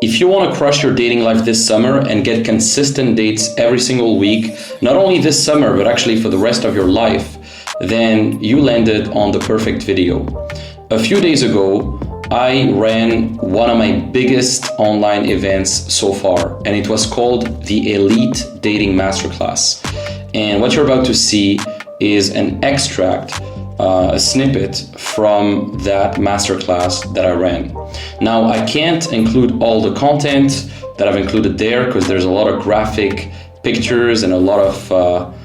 if you want to crush your dating life this summer and get consistent dates every single week, not only this summer, but actually for the rest of your life, then you landed on the perfect video. A few days ago, I ran one of my biggest online events so far, and it was called the Elite Dating Masterclass. And what you're about to see is an extract, a snippet from that masterclass that I ran. Now, I can't include all the content that I've included there because there's a lot of graphic pictures and a lot of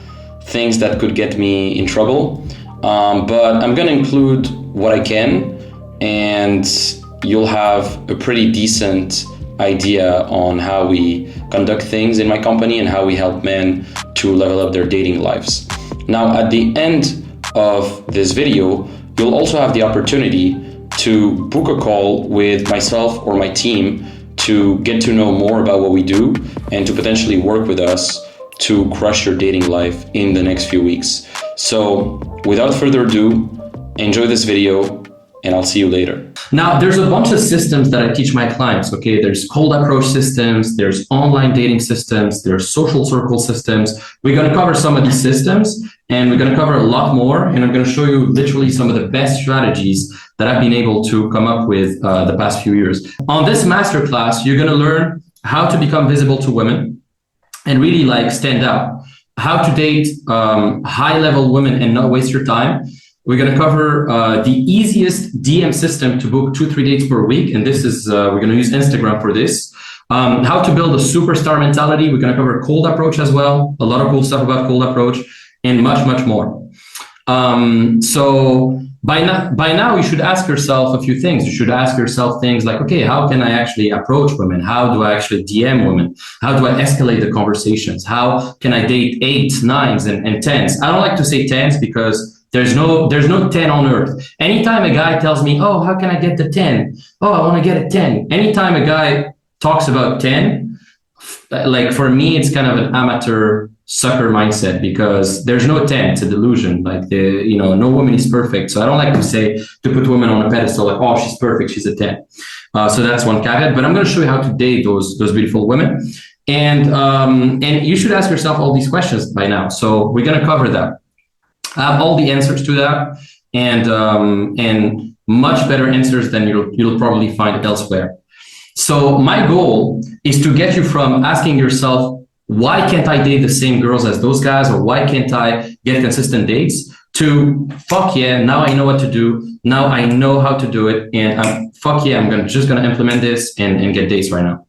things that could get me in trouble. But I'm gonna include what I can, and you'll have a pretty decent idea on how we conduct things in my company and how we help men to level up their dating lives. Now, at the end of this video, you'll also have the opportunity to book a call with myself or my team to get to know more about what we do and to potentially work with us to crush your dating life in the next few weeks. So without further ado, enjoy this video and I'll see you later. Now, there's a bunch of systems that I teach my clients, okay? There's cold approach systems, there's online dating systems, there's social circle systems. We're gonna cover some of these systems and we're gonna cover a lot more, and I'm gonna show you literally some of the best strategies that I've been able to come up with the past few years. On this masterclass, you're gonna learn how to become visible to women and really like stand out, how to date high-level women and not waste your time. We're going to cover the easiest DM system to book 2-3 dates per week. And this is, we're going to use Instagram for this. How to build a superstar mentality. We're going to cover cold approach as well. A lot of cool stuff about cold approach and much, much more. So by now, you should ask yourself a few things. You should ask yourself things like, okay, how can I actually approach women? How do I actually DM women? How do I escalate the conversations? How can I date 8s, 9s, and 10s? I don't like to say 10s because there's no 10 on earth. Anytime a guy tells me, oh, how can I get the 10? Oh, I want to get a 10. Anytime a guy talks about 10, like for me, it's kind of an amateur sucker mindset because there's no 10, it's a delusion. Like no woman is perfect. So I don't like to put women on a pedestal like, oh, she's perfect, she's a 10. So that's one caveat, but I'm going to show you how to date those beautiful women. And you should ask yourself all these questions by now. So we're going to cover that. I have all the answers to that and much better answers than you'll probably find elsewhere. So my goal is to get you from asking yourself, why can't I date the same girls as those guys? Or why can't I get consistent dates? To fuck yeah, now I know what to do. Now I know how to do it. And I'm just gonna implement this and get dates right now.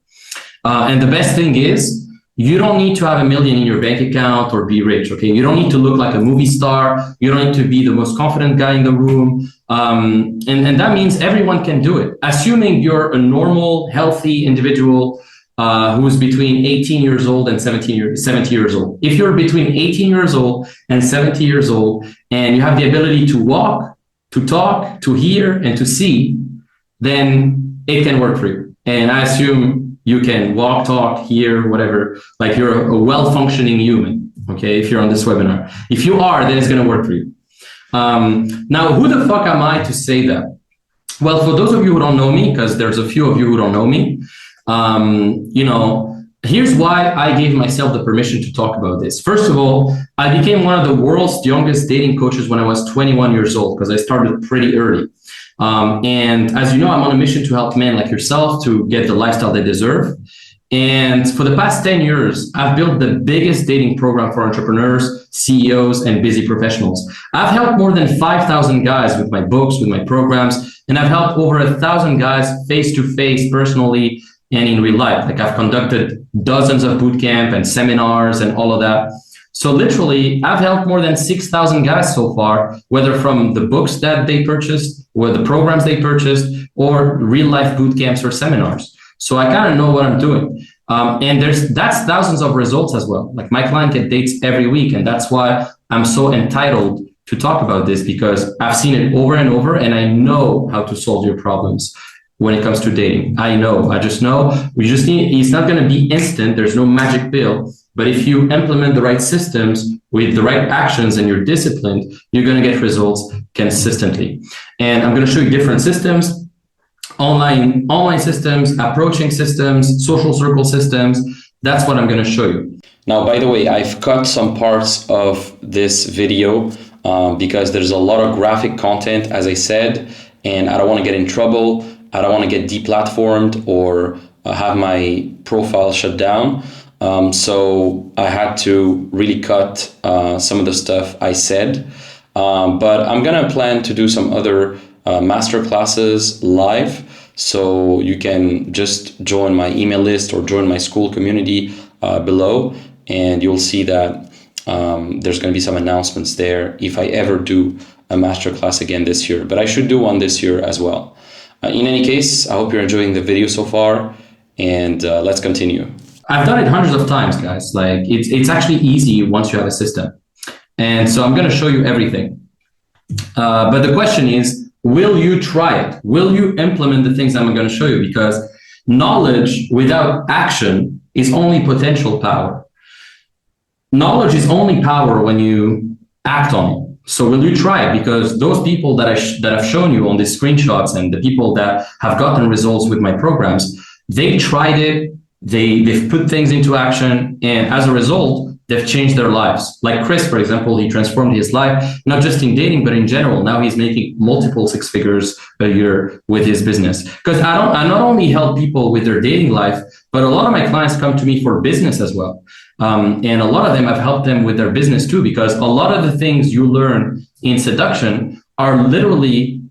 And the best thing is, you don't need to have $1 million in your bank account or be rich, okay? You don't need to look like a movie star. You don't need to be the most confident guy in the room. And that means everyone can do it. Assuming you're a normal, healthy individual who's between 18 years old and 70 years old. If you're between 18 years old and 70 years old and you have the ability to walk, to talk, to hear, and to see, then it can work for you. And I assume you can walk, talk, hear, whatever, like you're a well-functioning human, okay, if you're on this webinar. If you are, then it's gonna work for you. Now, who the fuck am I to say that? Well, for those of you who don't know me, because there's a few of you who don't know me, here's why I gave myself the permission to talk about this. First of all, I became one of the world's youngest dating coaches when I was 21 years old, because I started pretty early. And as you know, I'm on a mission to help men like yourself to get the lifestyle they deserve. And for the past 10 years, I've built the biggest dating program for entrepreneurs, CEOs, and busy professionals. I've helped more than 5,000 guys with my books, with my programs, and I've helped over 1,000 guys face-to-face, personally, and in real life. Like I've conducted dozens of boot camp and seminars and all of that. So literally, I've helped more than 6,000 guys so far, whether from the books that they purchased, or the programs they purchased, or real life boot camps or seminars. So I kind of know what I'm doing. And that's thousands of results as well. Like my client get dates every week. And that's why I'm so entitled to talk about this, because I've seen it over and over and I know how to solve your problems when it comes to dating. I just know it's not going to be instant. There's no magic pill. But if you implement the right systems with the right actions and you're disciplined, you're going to get results consistently. And I'm going to show you different systems. online systems, approaching systems, social circle systems. That's what I'm going to show you. Now, by the way, I've cut some parts of this video because there's a lot of graphic content, as I said, and I don't want to get in trouble. I don't want to get deplatformed or have my profile shut down. So I had to really cut some of the stuff I said. But I'm going to plan to do some other master classes live. So you can just join my email list or join my school community below, and you'll see that there's going to be some announcements there if I ever do a masterclass again this year. But I should do one this year as well. In any case, I hope you're enjoying the video so far, and let's continue. I've done it hundreds of times, guys. Like it's actually easy once you have a system. And so I'm going to show you everything. But the question is, will you try it? Will you implement the things I'm going to show you? Because knowledge without action is only potential power. Knowledge is only power when you act on it. So will you try it? Because those people that I've shown you on these screenshots and the people that have gotten results with my programs, they tried it, they've put things into action, and as a result, they've changed their lives. Like Chris, for example, he transformed his life, not just in dating, but in general. Now he's making multiple 6 figures a year with his business. Because I not only help people with their dating life, but a lot of my clients come to me for business as well. And a lot of them, I've helped them with their business too, because a lot of the things you learn in seduction are literally,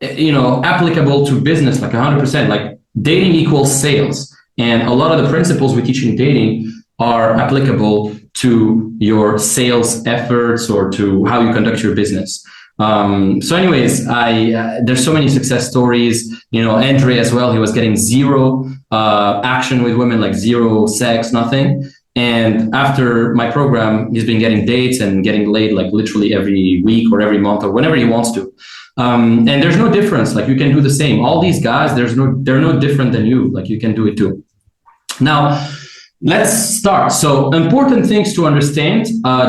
applicable to business, like 100%. Like dating equals sales. And a lot of the principles we teach in dating are applicable to your sales efforts or to how you conduct your business. So anyways, there's so many success stories. Andre as well, he was getting zero action with women, like zero sex, nothing. And after my program, he's been getting dates and getting laid like literally every week or every month or whenever he wants to. And there's no difference. Like you can do the same. All these guys, they're no different than you. Like you can do it too. Now, let's start. So important things to understand.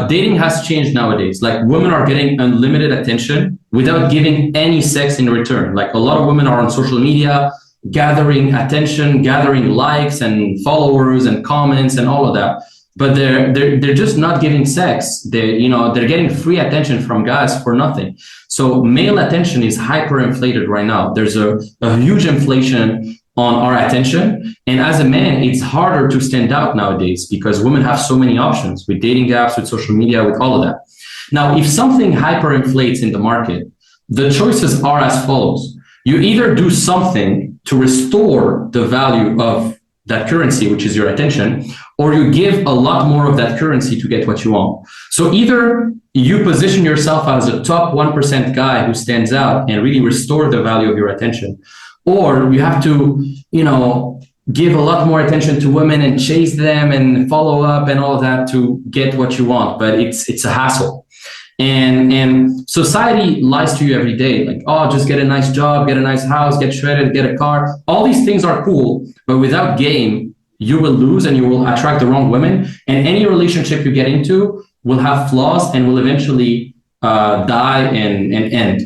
Dating has changed nowadays. Like women are getting unlimited attention without giving any sex in return. Like a lot of women are on social media, gathering attention, gathering likes and followers and comments and all of that. But they're just not giving sex. They're getting free attention from guys for nothing. So male attention is hyperinflated right now. There's a huge inflation on our attention. And as a man, it's harder to stand out nowadays because women have so many options with dating apps, with social media, with all of that. Now, if something hyperinflates in the market, the choices are as follows. You either do something to restore the value of that currency, which is your attention, or you give a lot more of that currency to get what you want. So either you position yourself as a top 1% guy who stands out and really restore the value of your attention, or you have to, give a lot more attention to women and chase them and follow up and all of that to get what you want. But it's a hassle. And society lies to you every day. Like, oh, just get a nice job, get a nice house, get shredded, get a car. All these things are cool, but without game, you will lose and you will attract the wrong women. And any relationship you get into will have flaws and will eventually die and end.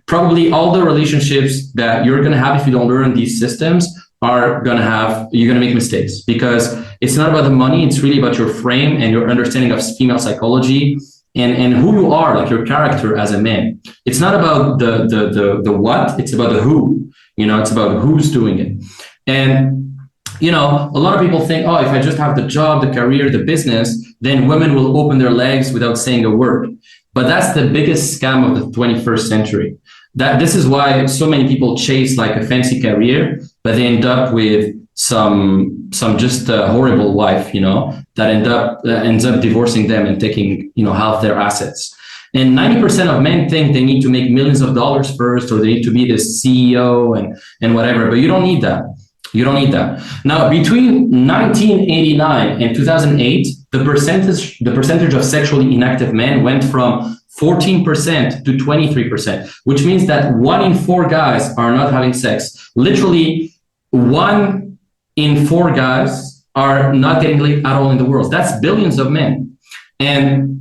Probably all the relationships that you're going to have if you don't learn these systems you're going to make mistakes, because it's not about the money. It's really about your frame and your understanding of female psychology and who you are, like your character as a man. It's not about the what, it's about the who. It's about who's doing it. And a lot of people think, oh, if I just have the job, the career, the business, then women will open their legs without saying a word. But that's the biggest scam of the 21st century. This is why so many people chase like a fancy career, but they end up with some just horrible wife, that ends up divorcing them and taking, half their assets. And 90% of men think they need to make millions of dollars first, or they need to be the CEO and whatever, but you don't need that. You don't need that. Now, between 1989 and 2008, the percentage of sexually inactive men went from 14% to 23%, which means that 1 in 4 guys are not having sex. Literally 1 in 4 guys are not getting laid at all in the world. That's billions of men. And,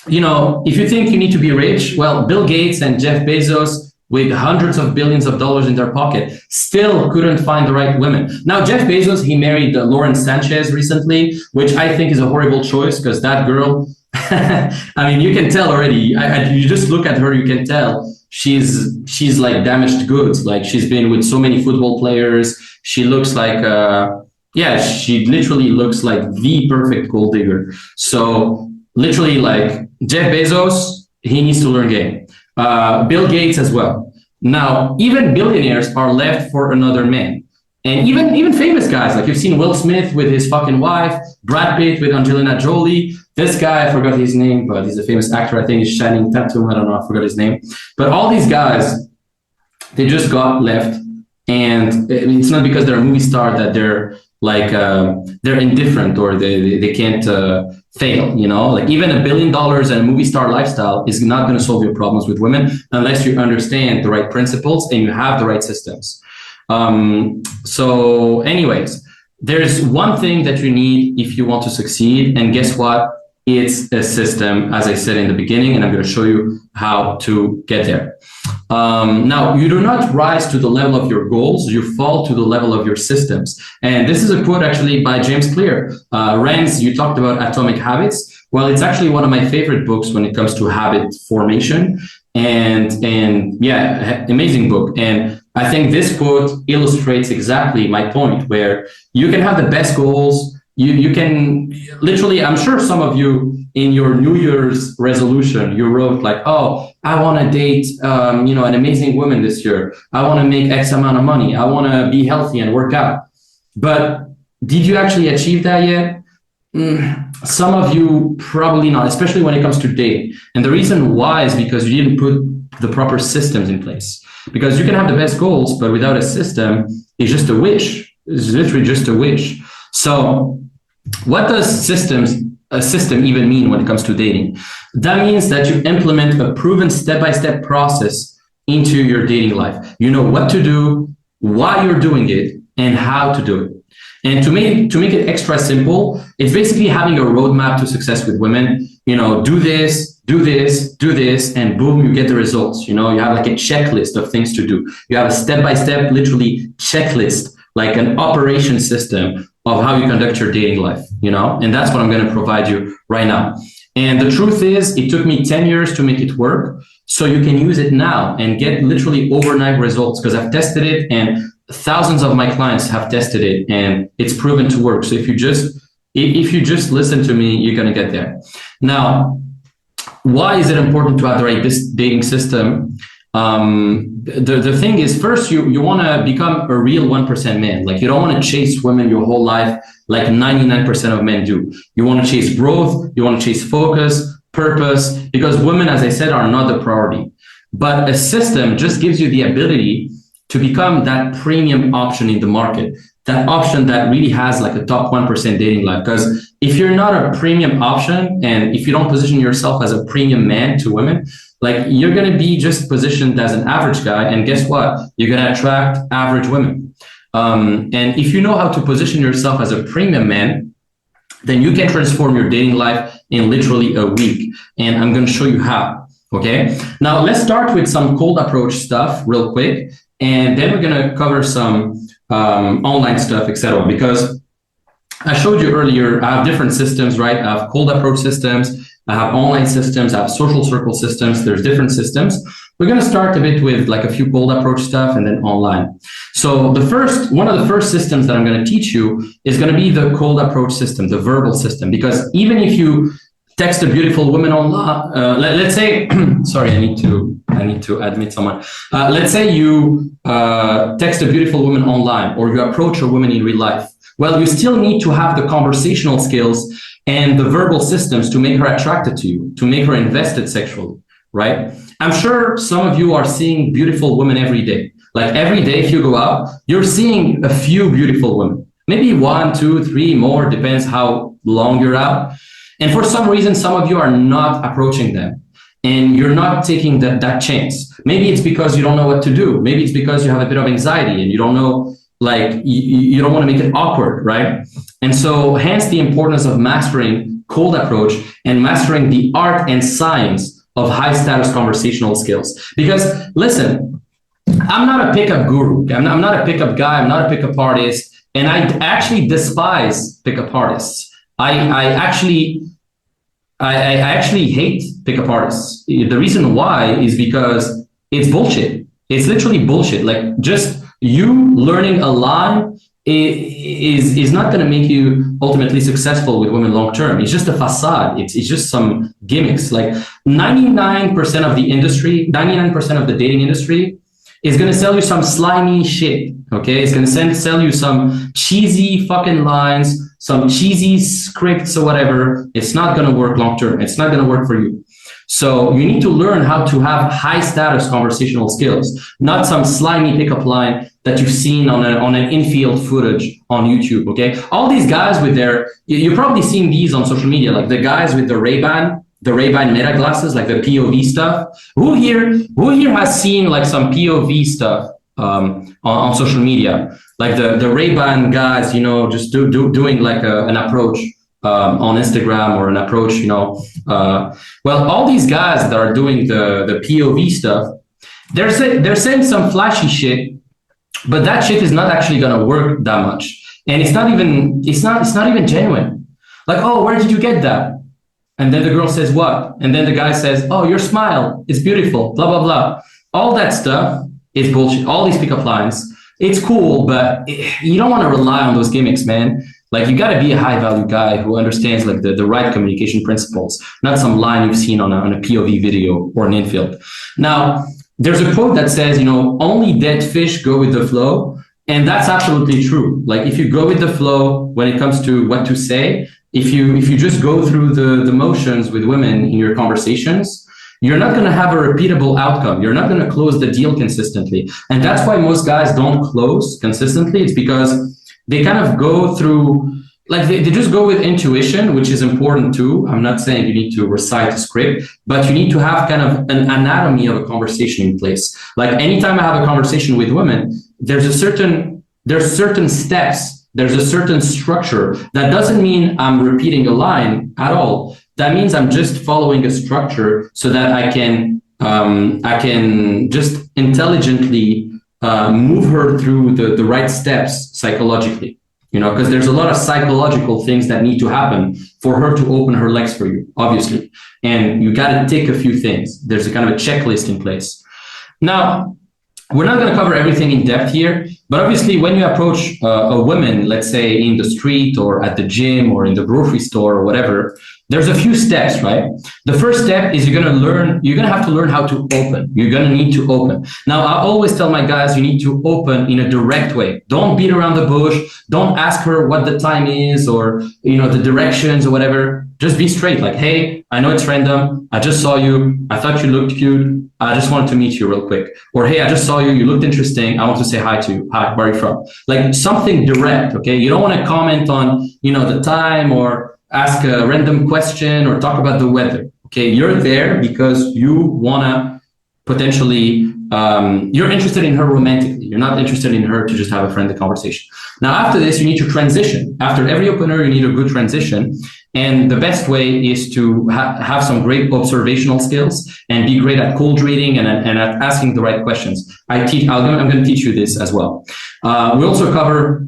if you think you need to be rich, well, Bill Gates and Jeff Bezos, with hundreds of billions of dollars in their pocket still couldn't find the right women. Now, Jeff Bezos, he married Lauren Sanchez recently, which I think is a horrible choice because that girl, I mean, you can tell already. You just look at her, you can tell she's like damaged goods. Like she's been with so many football players. She looks like, she literally looks like the perfect gold digger. So literally, like Jeff Bezos, he needs to learn game. Bill Gates as well. Now, even billionaires are left for another man. And even famous guys, like you've seen Will Smith with his fucking wife, Brad Pitt with Angelina Jolie. This guy, I forgot his name, but he's a famous actor. I think he's Channing Tatum. I don't know. I forgot his name. But all these guys, they just got left. And it's not because they're a movie star that they're like, they're indifferent or they can't fail, you know? Like even $1 billion and a movie star lifestyle is not going to solve your problems with women unless you understand the right principles and you have the right systems. So anyways, there's one thing that you need if you want to succeed. And guess what? It's a system, as I said in the beginning, and I'm going to show you how to get there. Now, you do not rise to the level of your goals, you fall to the level of your systems. And this is a quote actually by James Clear. Renz, you talked about Atomic Habits. Well, it's actually one of my favorite books when it comes to habit formation. And yeah, amazing book. And I think this quote illustrates exactly my point, where you can have the best goals. You can literally, I'm sure some of you in your New Year's resolution, you wrote like, oh, I want to date, an amazing woman this year. I want to make X amount of money. I want to be healthy and work out. But did you actually achieve that yet? Some of you probably not, especially when it comes to dating. And the reason why is because you didn't put the proper systems in place. Because you can have the best goals, but without a system, it's just a wish. It's literally just a wish. So what does a system even mean when it comes to dating? That means that you implement a proven step-by-step process into your dating life. You know what to do, why you're doing it, and how to do it. And to make it extra simple, it's basically having a roadmap to success with women. You know, do this, do this, do this, and boom, you get the results. You know, you have like a checklist of things to do. You have a step-by-step, literally checklist, like an operation system of how you conduct your dating life, you know? And that's what I'm going to provide you right now. And the truth is, it took me 10 years to make it work. So you can use it now and get literally overnight results, because I've tested it and thousands of my clients have tested it and it's proven to work. So if you just listen to me, you're going to get there. Now, why is it important to have the right dating system? The thing is, first, you want to become a real 1% man. Like, you don't want to chase women your whole life like 99% of men do. You want to chase growth, you want to chase focus, purpose, because women, as I said, are not the priority. But a system just gives you the ability to become that premium option in the market, that option that really has like a top 1% dating life. Because if you're not a premium option, and if you don't position yourself as a premium man to women, like, you're going to be just positioned as an average guy. And guess what? You're going to attract average women. And if you know how to position yourself as a premium man, then you can transform your dating life in literally a week. And I'm going to show you how. Okay. Now let's start with some cold approach stuff real quick. And then we're going to cover some online stuff, etc. Because I showed you earlier, I have different systems, right? I have cold approach systems. I have online systems, I have social circle systems, there's different systems. We're going to start a bit with like a few cold approach stuff and then online. So one of the first systems that I'm going to teach you is going to be the cold approach system, the verbal system, because even if you text a beautiful woman online, let's say, sorry, I need to admit someone. Let's say you text a beautiful woman online, or you approach a woman in real life. Well, you still need to have the conversational skills and the verbal systems to make her attracted to you, to make her invested sexually, right? I'm sure some of you are seeing beautiful women every day. Like, every day, if you go out, you're seeing a few beautiful women, maybe 1, 2, 3 more, depends how long you're out. And for some reason, some of you are not approaching them and you're not taking that chance. Maybe it's because you don't know what to do. Maybe it's because you have a bit of anxiety and you don't know, like, you don't want to make it awkward, right? And so hence the importance of mastering cold approach and mastering the art and science of high status conversational skills. Because listen, I'm not a pickup guru. I'm not a pickup guy. I'm not a pickup artist. And I actually despise pickup artists. I actually I actually hate pickup artists. The reason why is because it's bullshit. It's literally bullshit. Like just you learning a line is not going to make you ultimately successful with women long term. It's just a facade. It's just some gimmicks. Like 99% of the industry, 99% of the dating industry is going to sell you some slimy shit. Okay, it's going to sell you some cheesy fucking lines, some cheesy scripts or whatever. It's not going to work long term. It's not going to work for you. So you need to learn how to have high status conversational skills, not some slimy pickup line that you've seen on an infield footage on YouTube. Okay, all these guys with their, you've probably seen these on social media, like the guys with the Ray-Ban Meta glasses, like the POV stuff. Who here has seen like some POV stuff on social media, like the Ray-Ban guys, you know, just doing like an approach on Instagram or an approach, you know. Well, all these guys that are doing the POV stuff, they're saying some flashy shit, but that shit is not actually gonna work that much, and it's not even genuine. Like, oh, where did you get that? And then the girl says what? And then the guy says, oh, your smile is beautiful, blah blah blah. All that stuff is bullshit. All these pickup lines, it's cool, but you don't want to rely on those gimmicks, man. Like you got to be a high value guy who understands like the right communication principles, not some line you've seen on a POV video or an infield. Now, there's a quote that says, you know, only dead fish go with the flow. And that's absolutely true. Like if you go with the flow when it comes to what to say, if you just go through the motions with women in your conversations, you're not going to have a repeatable outcome. You're not going to close the deal consistently. And that's why most guys don't close consistently. It's because they kind of go through, like they just go with intuition, which is important too. I'm not saying you need to recite a script, but you need to have kind of an anatomy of a conversation in place. Like anytime I have a conversation with women, there's certain steps, there's a certain structure. That doesn't mean I'm repeating a line at all. That means I'm just following a structure so that I can just intelligently move her through the right steps psychologically, you know, because there's a lot of psychological things that need to happen for her to open her legs for you, obviously. And you got to take a few things. There's a kind of a checklist in place. Now, we're not going to cover everything in depth here, but obviously when you approach a woman, let's say in the street or at the gym or in the grocery store or whatever, there's a few steps, right? The first step is you're going to have to learn how to open. You're going to need to open. Now, I always tell my guys, you need to open in a direct way. Don't beat around the bush. Don't ask her what the time is or, you know, the directions or whatever. Just be straight. Like, hey, I know it's random. I just saw you. I thought you looked cute. I just wanted to meet you real quick. Or, hey, I just saw you. You looked interesting. I want to say hi to you. Hi, where are you from? Like something direct, okay? You don't want to comment on, you know, the time or ask a random question or talk about the weather, okay? You're there because you want to potentially, you're interested in her romantically. You're not interested in her to just have a friendly conversation. Now, after this, you need to transition. After every opener, you need a good transition. And the best way is to have some great observational skills and be great at cold reading and at asking the right questions. I'm going to teach you this as well. We also cover,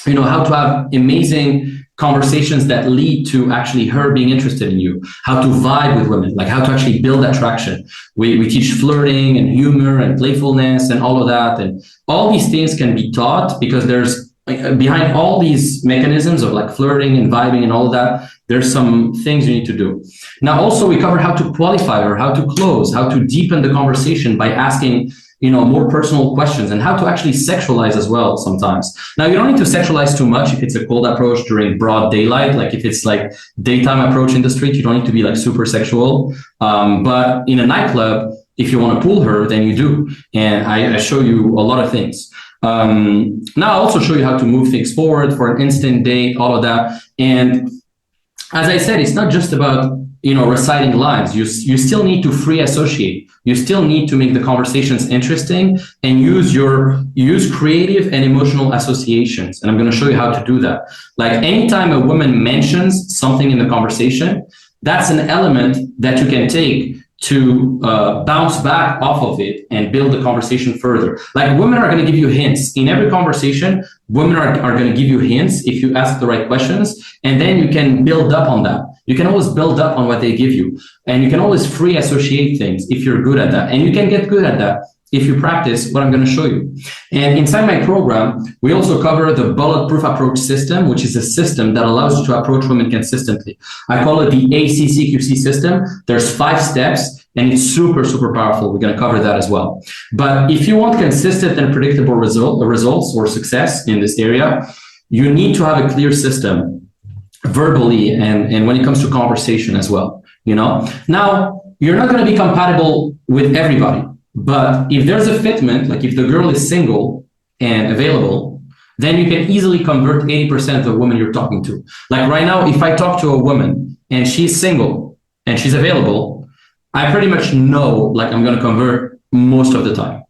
you know, how to have amazing conversations that lead to actually her being interested in you, how to vibe with women, like how to actually build attraction. We teach flirting and humor and playfulness and all of that. And all these things can be taught because there's behind all these mechanisms of like flirting and vibing and all of that, there's some things you need to do. Now, also we cover how to qualify her, how to close, how to deepen the conversation by asking, you know, more personal questions and how to actually sexualize as well sometimes. Now, you don't need to sexualize too much if it's a cold approach during broad daylight. Like if it's like daytime approach in the street, you don't need to be like super sexual. But in a nightclub, if you want to pull her, then you do. And I show you a lot of things. Now I'll also show you how to move things forward for an instant date, all of that. And as I said, it's not just about, you know, reciting lines. You still need to free associate. You still need to make the conversations interesting and use creative and emotional associations. And I'm going to show you how to do that. Like anytime a woman mentions something in the conversation, that's an element that you can take to bounce back off of it and build the conversation further. Like women are going to give you hints in every conversation. Women are going to give you hints if you ask the right questions, and then you can build up on that. You can always build up on what they give you, and you can always free associate things if you're good at that, and you can get good at that if you practice what I'm going to show you. And inside my program, we also cover the bulletproof approach system, which is a system that allows you to approach women consistently. I call it the ACCQC system. There's 5 steps, and it's super, super powerful. We're going to cover that as well. But if you want consistent and predictable results or success in this area, you need to have a clear system verbally and when it comes to conversation as well. You know, now you're not going to be compatible with everybody. But if there's a fitment, like if the girl is single and available, then you can easily convert 80% of the women you're talking to. Like right now, if I talk to a woman and she's single and she's available, I pretty much know like I'm going to convert most of the time,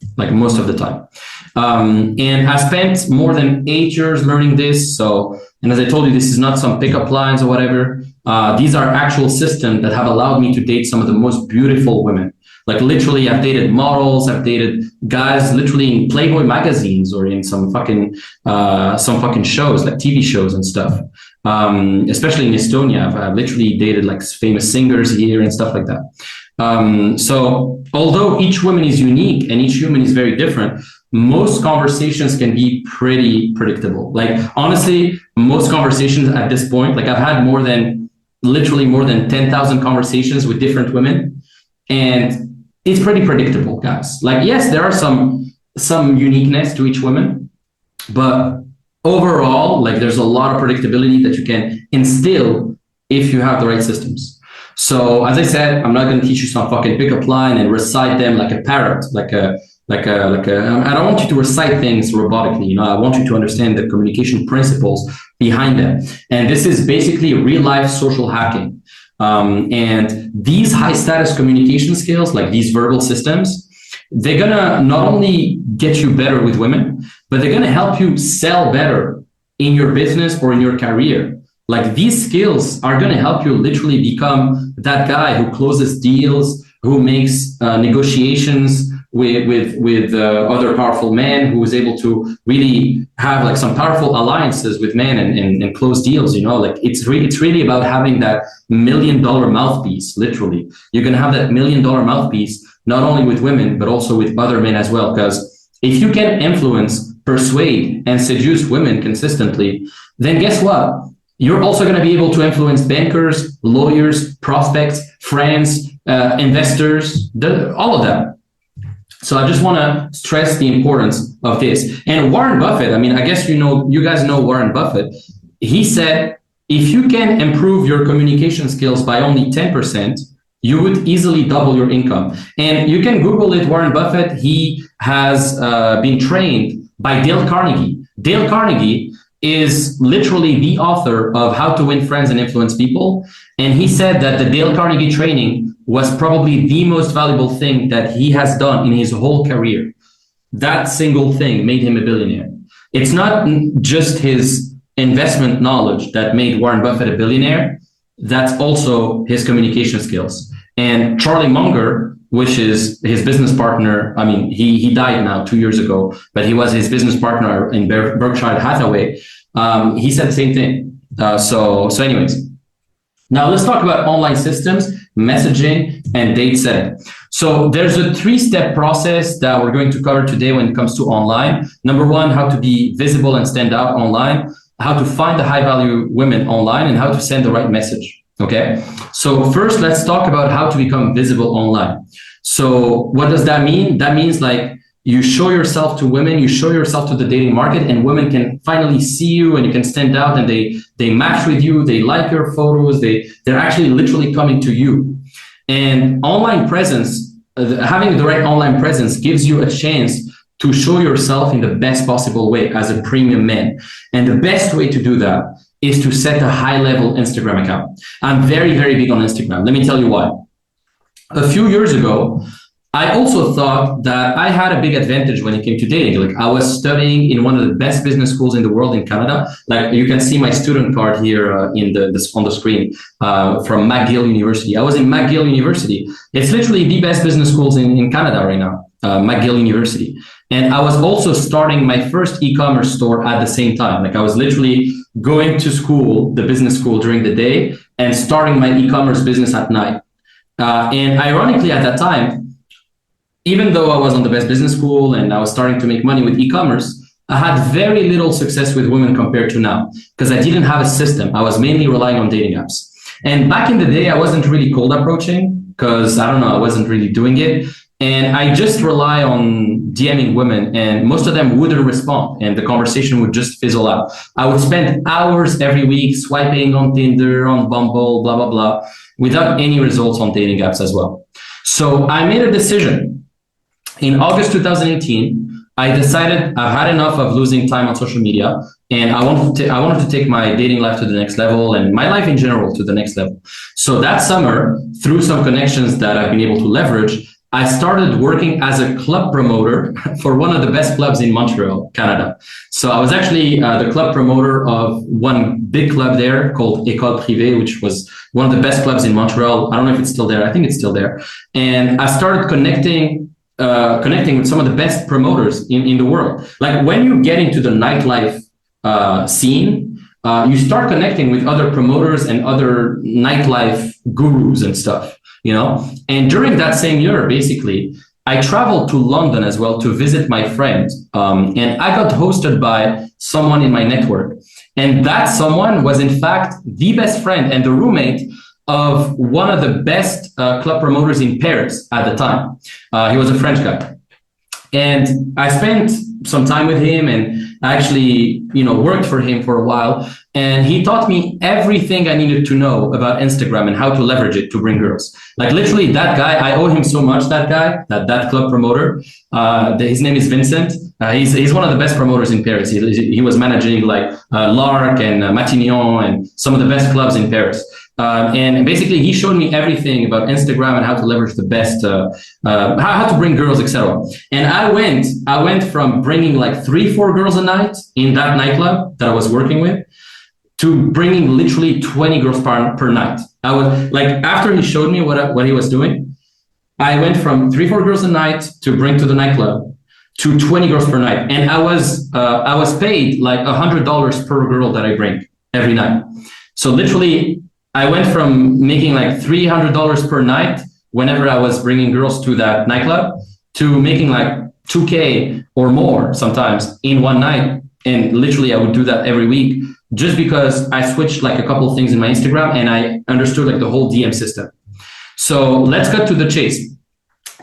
and I spent more than 8 years learning this. So, and as I told you, this is not some pickup lines or whatever. These are actual systems that have allowed me to date some of the most beautiful women. Like literally, I've dated models, I've dated guys literally in Playboy magazines or in some fucking shows, like TV shows and stuff. Especially in Estonia, I've literally dated like famous singers here and stuff like that. So although each woman is unique and each human is very different, most conversations can be pretty predictable. Like honestly, most conversations at this point, like I've had more than 10,000 conversations with different women, and it's pretty predictable, guys. Like, yes, there are some uniqueness to each woman, but overall, like there's a lot of predictability that you can instill if you have the right systems. So as I said, I'm not going to teach you some fucking pickup line and recite them like a parrot, I don't want you to recite things robotically. You know, I want you to understand the communication principles behind them. And this is basically real life social hacking. And these high status communication skills, like these verbal systems, they're gonna not only get you better with women, but they're gonna help you sell better in your business or in your career. Like these skills are gonna help you literally become that guy who closes deals, who makes negotiations with other powerful men, who is able to really have like some powerful alliances with men and close deals. You know, like it's really about having that $1 million mouthpiece. Literally, you're gonna have that $1 million mouthpiece not only with women but also with other men as well. Because if you can influence, persuade, and seduce women consistently, then guess what? You're also going to be able to influence bankers, lawyers, prospects, friends, investors, all of them. So I just want to stress the importance of this. And Warren Buffett, I mean, I guess you guys know Warren Buffett. He said, if you can improve your communication skills by only 10%, you would easily double your income. And you can Google it, Warren Buffett. He has been trained by Dale Carnegie. Dale Carnegie is literally the author of How to Win Friends and Influence People. And he said that the Dale Carnegie training was probably the most valuable thing that he has done in his whole career. That single thing made him a billionaire. It's not just his investment knowledge that made Warren Buffett a billionaire. That's also his communication skills. And Charlie Munger, which is his business partner, I mean, he died now 2 years ago, but he was his business partner in Berkshire Hathaway. He said the same thing. So anyways, now let's talk about online systems, messaging, and date setting. So there's a 3-step process that we're going to cover today when it comes to online. Number 1, how to be visible and stand out online, how to find the high value women online, and how to send the right message. Okay, so first let's talk about how to become visible online. So what does that mean? That means like you show yourself to women, you show yourself to the dating market, and women can finally see you and you can stand out, and they match with you, they like your photos, they're actually literally coming to you. And online presence, having the right online presence gives you a chance to show yourself in the best possible way as a premium man. And the best way to do that is to set a high-level Instagram account. I'm very, very big on Instagram. Let me tell you why. A few years ago, I also thought that I had a big advantage when it came to dating. Like I was studying in one of the best business schools in the world in Canada. Like you can see my student card here in on the screen from McGill University. I was in McGill University. It's literally the best business schools in Canada right now, McGill University. And I was also starting my first e-commerce store at the same time. Like I was literally going to school, the business school during the day, and starting my e-commerce business at night. And ironically, at that time, even though I was on the best business school and I was starting to make money with e-commerce, I had very little success with women compared to now because I didn't have a system. I was mainly relying on dating apps. And back in the day, I wasn't really cold approaching because I don't know, I wasn't really doing it. And I just rely on DMing women and most of them wouldn't respond and the conversation would just fizzle out. I would spend hours every week swiping on Tinder, on Bumble, blah, blah, blah, without any results on dating apps as well. So I made a decision. In August 2018, I decided I've had enough of losing time on social media and I wanted to take my dating life to the next level and my life in general to the next level. So that summer, through some connections that I've been able to leverage, I started working as a club promoter for one of the best clubs in Montreal, Canada. So I was actually the club promoter of one big club there called École Privée, which was one of the best clubs in Montreal. I don't know if it's still there. I think it's still there. And I started connecting with some of the best promoters in the world. Like when you get into the nightlife scene, you start connecting with other promoters and other nightlife gurus and stuff, you know? And during that same year, basically, I traveled to London as well to visit my friend. And I got hosted by someone in my network. And that someone was in fact the best friend and the roommate of one of the best club promoters in Paris at the time. He was a French guy. And I spent some time with him and I actually, worked for him for a while. And he taught me everything I needed to know about Instagram and how to leverage it to bring girls. Like literally that guy, I owe him so much, that club promoter. His name is Vincent. He's one of the best promoters in Paris. He was managing like L'Arc and Matignon and some of the best clubs in Paris. And basically he showed me everything about Instagram and how to leverage the best, how to bring girls, etc. And I went from bringing like 3-4 girls a night in that nightclub that I was working with to bringing literally 20 girls per night. I was like, after he showed me what he was doing, I went from 3-4 girls a night to bring to the nightclub to 20 girls per night. And I was paid like $100 per girl that I bring every night. So literally I went from making like $300 per night whenever I was bringing girls to that nightclub to making like $2,000 or more sometimes in one night. And literally I would do that every week just because I switched like a couple of things in my Instagram and I understood like the whole DM system. So let's cut to the chase.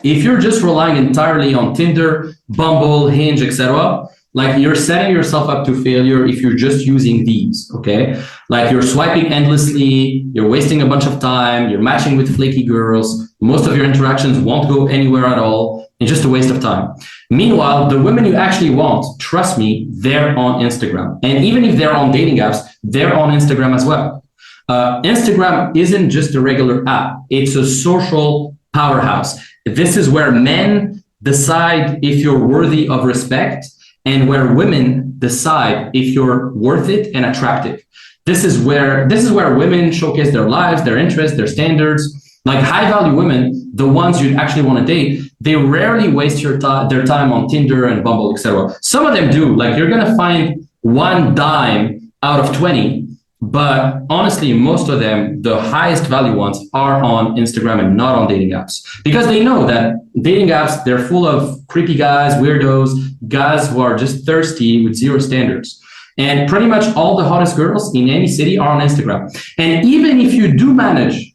If you're just relying entirely on Tinder, Bumble, Hinge, etc., like you're setting yourself up to failure if you're just using these, okay? Like you're swiping endlessly, you're wasting a bunch of time, you're matching with flaky girls, most of your interactions won't go anywhere at all, it's just a waste of time. Meanwhile, the women you actually want, trust me, they're on Instagram. And even if they're on dating apps, they're on Instagram as well. Instagram isn't just a regular app, it's a social powerhouse. This is where men decide if you're worthy of respect and where women decide if you're worth it and attractive. This is where women showcase their lives, their interests, their standards. Like high value women, the ones you'd actually want to date, they rarely waste their time on Tinder and Bumble, etc. Some of them do. Like you're gonna find one dime out of 20, but honestly, most of them, the highest value ones, are on Instagram and not on dating apps because they know that dating apps, they're full of creepy guys, weirdos, guys who are just thirsty with zero standards. And pretty much all the hottest girls in any city are on Instagram. And even if you do manage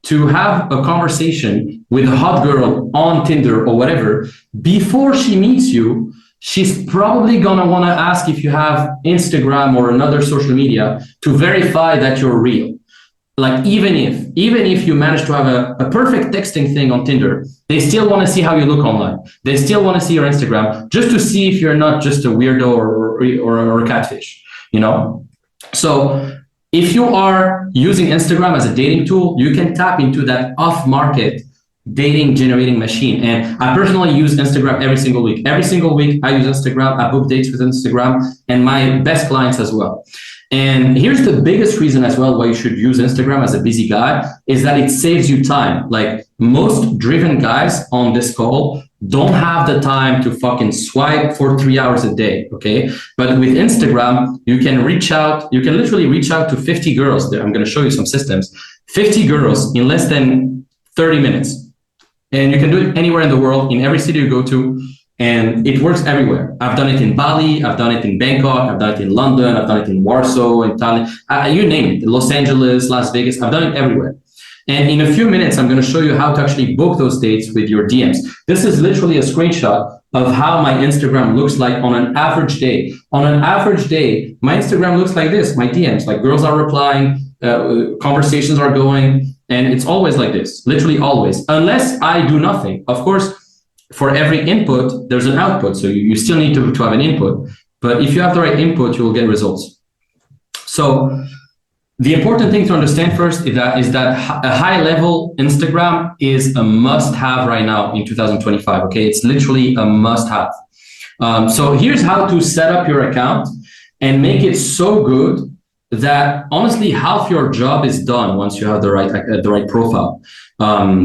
to have a conversation with a hot girl on Tinder or whatever, before she meets you, she's probably gonna wanna ask if you have Instagram or another social media to verify that you're real. Like even if you manage to have a perfect texting thing on Tinder, they still want to see how you look online. They still want to see your Instagram just to see if you're not just a weirdo or a catfish, So if you are using Instagram as a dating tool, you can tap into that off-market dating generating machine. And I personally use Instagram every single week. Every single week I use Instagram. I book dates with Instagram and my best clients as well. And here's the biggest reason as well why you should use Instagram as a busy guy is that it saves you time. Like most driven guys on this call don't have the time to fucking swipe for 3 hours a day, okay? But with Instagram, you can literally reach out to 50 girls there. I'm gonna show you some systems. 50 girls in less than 30 minutes. And you can do it anywhere in the world, in every city you go to, and it works everywhere. I've done it in Bali, I've done it in Bangkok, I've done it in London, I've done it in Warsaw, in Tallinn, you name it, Los Angeles, Las Vegas, I've done it everywhere. And in a few minutes, I'm gonna show you how to actually book those dates with your DMs. This is literally a screenshot of how my Instagram looks like on an average day. On an average day, my Instagram looks like this, my DMs, like girls are replying, conversations are going, and it's always like this, literally always, unless I do nothing. Of course, for every input, there's an output. So you still need to have an input. But if you have the right input, you will get results. So the important thing to understand first is that a high level Instagram is a must have right now in 2025. Okay, it's literally a must have. So here's how to set up your account and make it so good that honestly half your job is done once you have the right profile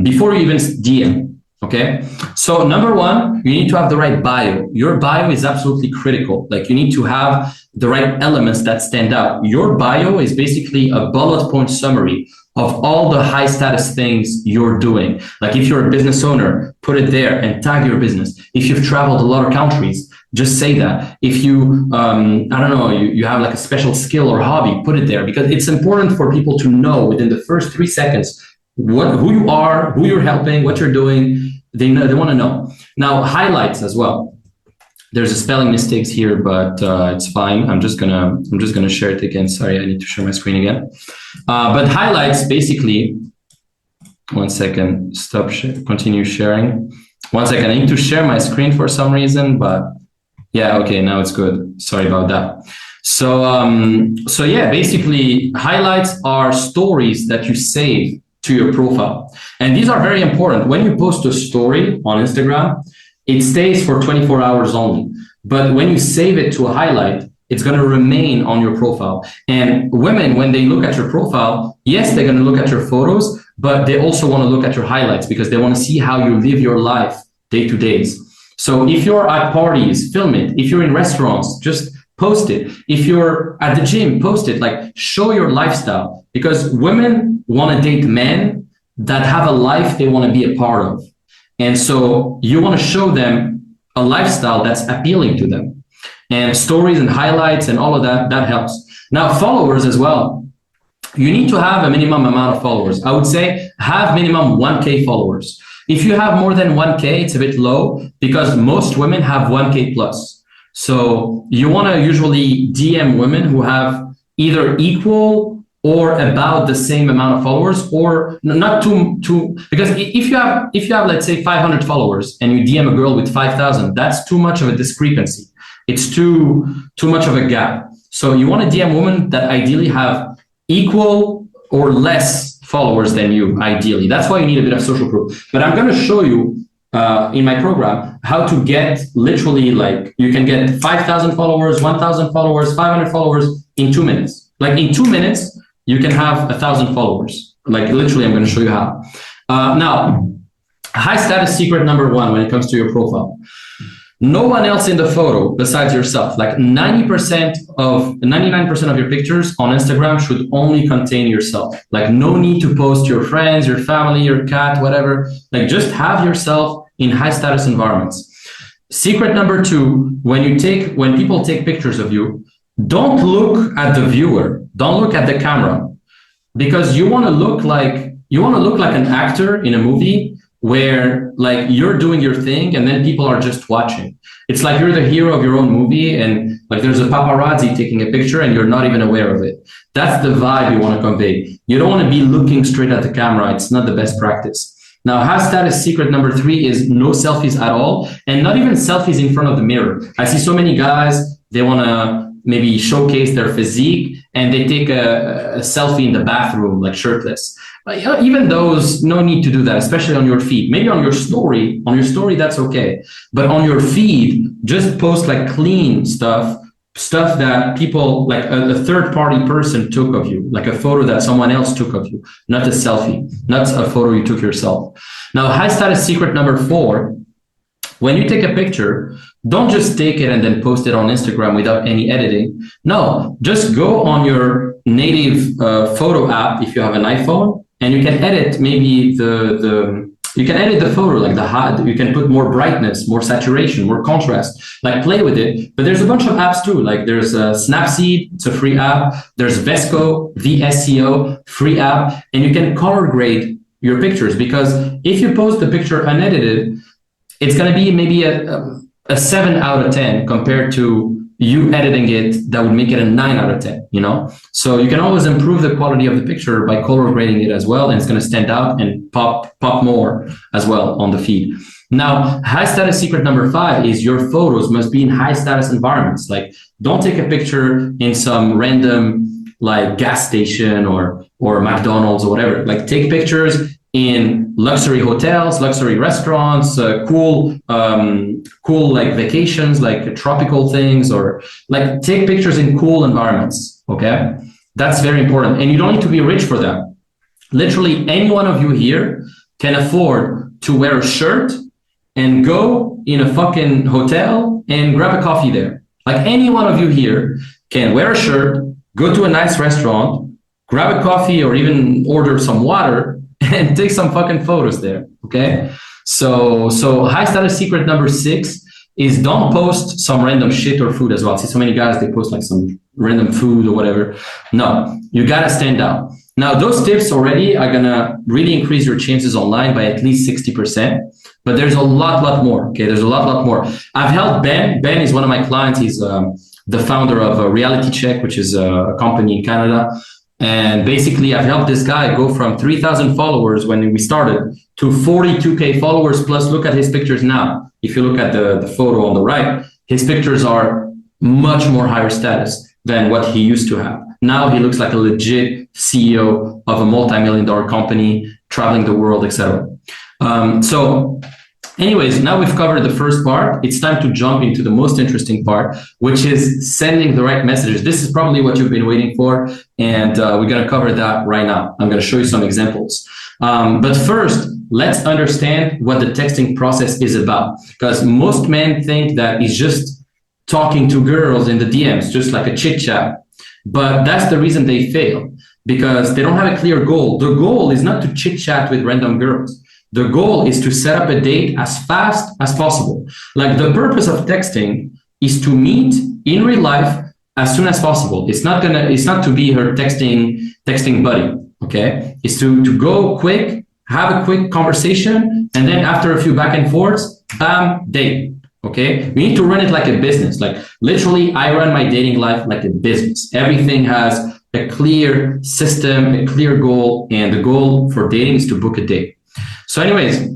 before you even DM. Okay, so number one, you need to have the right bio. Your bio is absolutely critical. Like you need to have the right elements that stand out. Your bio is basically a bullet point summary of all the high status things you're doing. Like if you're a business owner, put it there and tag your business. If you've traveled a lot of countries, just say that. If you, I don't know, you have like a special skill or hobby, put it there, because it's important for people to know within the first 3 seconds who you are, who you're helping, what you're doing. They want to know. Now, highlights as well. There's a spelling mistakes here, but it's fine. I'm just gonna share it again. Sorry, I need to share my screen again. But highlights basically. One second. Stop. Continue sharing. One second. I need to share my screen for some reason, but yeah. Okay, now it's good. Sorry about that. So yeah, basically, highlights are stories that you save to your profile. And these are very important. When you post a story on Instagram, it stays for 24 hours only. But when you save it to a highlight, it's going to remain on your profile. And women, when they look at your profile, yes, they're going to look at your photos, but they also want to look at your highlights because they want to see how you live your life day to days. So if you're at parties, film it. If you're in restaurants, just post it. If you're at the gym, post it. Like show your lifestyle, because women want to date men that have a life they want to be a part of. And so you want to show them a lifestyle that's appealing to them. And stories and highlights and all of that, that helps. Now, followers as well. You need to have a minimum amount of followers. I would say have minimum 1K followers. If you have more than 1K, it's a bit low because most women have 1K plus. So you want to usually DM women who have either equal or about the same amount of followers, or not too because if you have let's say 500 followers and you DM a girl with 5,000, that's too much of a discrepancy. It's too much of a gap. So you want to DM women that ideally have equal or less followers than you, ideally. That's why you need a bit of social proof. But I'm going to show you in my program how to get literally, like, you can get 5,000 followers, 1,000 followers, 500 followers in 2 minutes. Like in 2 minutes, you can have 1,000 followers. Like literally, I'm going to show you how. Now, high status secret number one when it comes to your profile. No one else in the photo besides yourself. Like 99% of your pictures on Instagram should only contain yourself. Like no need to post your friends, your family, your cat, whatever. Like just have yourself in high status environments. Secret number two, when people take pictures of you, don't look at the viewer. Don't look at the camera, because you want to look like an actor in a movie where like you're doing your thing and then people are just watching. It's like you're the hero of your own movie and like there's a paparazzi taking a picture and you're not even aware of it. That's the vibe you want to convey. You don't want to be looking straight at the camera. It's not the best practice. Now, high status secret number three is no selfies at all, and not even selfies in front of the mirror. I see so many guys, they want to maybe showcase their physique, and they take a selfie in the bathroom, like shirtless. But, even those, no need to do that, especially on your feed. Maybe on your story, that's okay. But on your feed, just post like clean stuff that people, like a third party person took of you, like a photo that someone else took of you, not a selfie, not a photo you took yourself. Now, high status secret number 4, when you take a picture, don't just take it and then post it on Instagram without any editing. No, just go on your native photo app if you have an iPhone, and you can edit maybe you can edit the photo, like you can put more brightness, more saturation, more contrast, like play with it. But there's a bunch of apps too. Like there's Snapseed, it's a free app. There's Vesco, VSCO, free app. And you can color grade your pictures, because if you post the picture unedited, it's going to be maybe a 7 out of 10 compared to you editing it. That would make it a 9 out of 10, you know? So you can always improve the quality of the picture by color grading it as well. And it's going to stand out and pop more as well on the feed. Now, high status secret number 5 is your photos must be in high status environments. Like, don't take a picture in some random like gas station or McDonald's or whatever. Like, take pictures in luxury hotels, luxury restaurants, cool like vacations, like tropical things, or like take pictures in cool environments. Okay, that's very important, and you don't need to be rich for that. Literally, any one of you here can afford to wear a shirt and go in a fucking hotel and grab a coffee there. Like, any one of you here can wear a shirt, go to a nice restaurant, grab a coffee, or even order some water and take some fucking photos there. Okay, so high status secret number 6 is don't post some random shit or food as well. I see so many guys, they post like some random food or whatever. No, you gotta stand out. Now, those tips already are gonna really increase your chances online by at least 60%, but there's a lot more. Okay, there's a lot more. I've helped Ben. Ben is one of my clients. He's the founder of Reality Check, which is a company in Canada. And basically, I've helped this guy go from 3,000 followers when we started to 42K followers plus. Look at his pictures now. If you look at the photo on the right, his pictures are much more higher status than what he used to have. Now he looks like a legit CEO of a multi-million-dollar company, traveling the world, etc. So anyways, now we've covered the first part. It's time to jump into the most interesting part, which is sending the right messages. This is probably what you've been waiting for, and we're going to cover that right now. I'm going to show you some examples. But first, let's understand what the texting process is about, because most men think that it's just talking to girls in the DMs, just like a chit chat. But that's the reason they fail, because they don't have a clear goal. The goal is not to chit chat with random girls. The goal is to set up a date as fast as possible. Like, the purpose of texting is to meet in real life as soon as possible. It's not to be her texting buddy. Okay. It's to go quick, have a quick conversation, and then after a few back and forths, bam, date. Okay. We need to run it like a business. Like, literally, I run my dating life like a business. Everything has a clear system, a clear goal, and the goal for dating is to book a date. So anyways,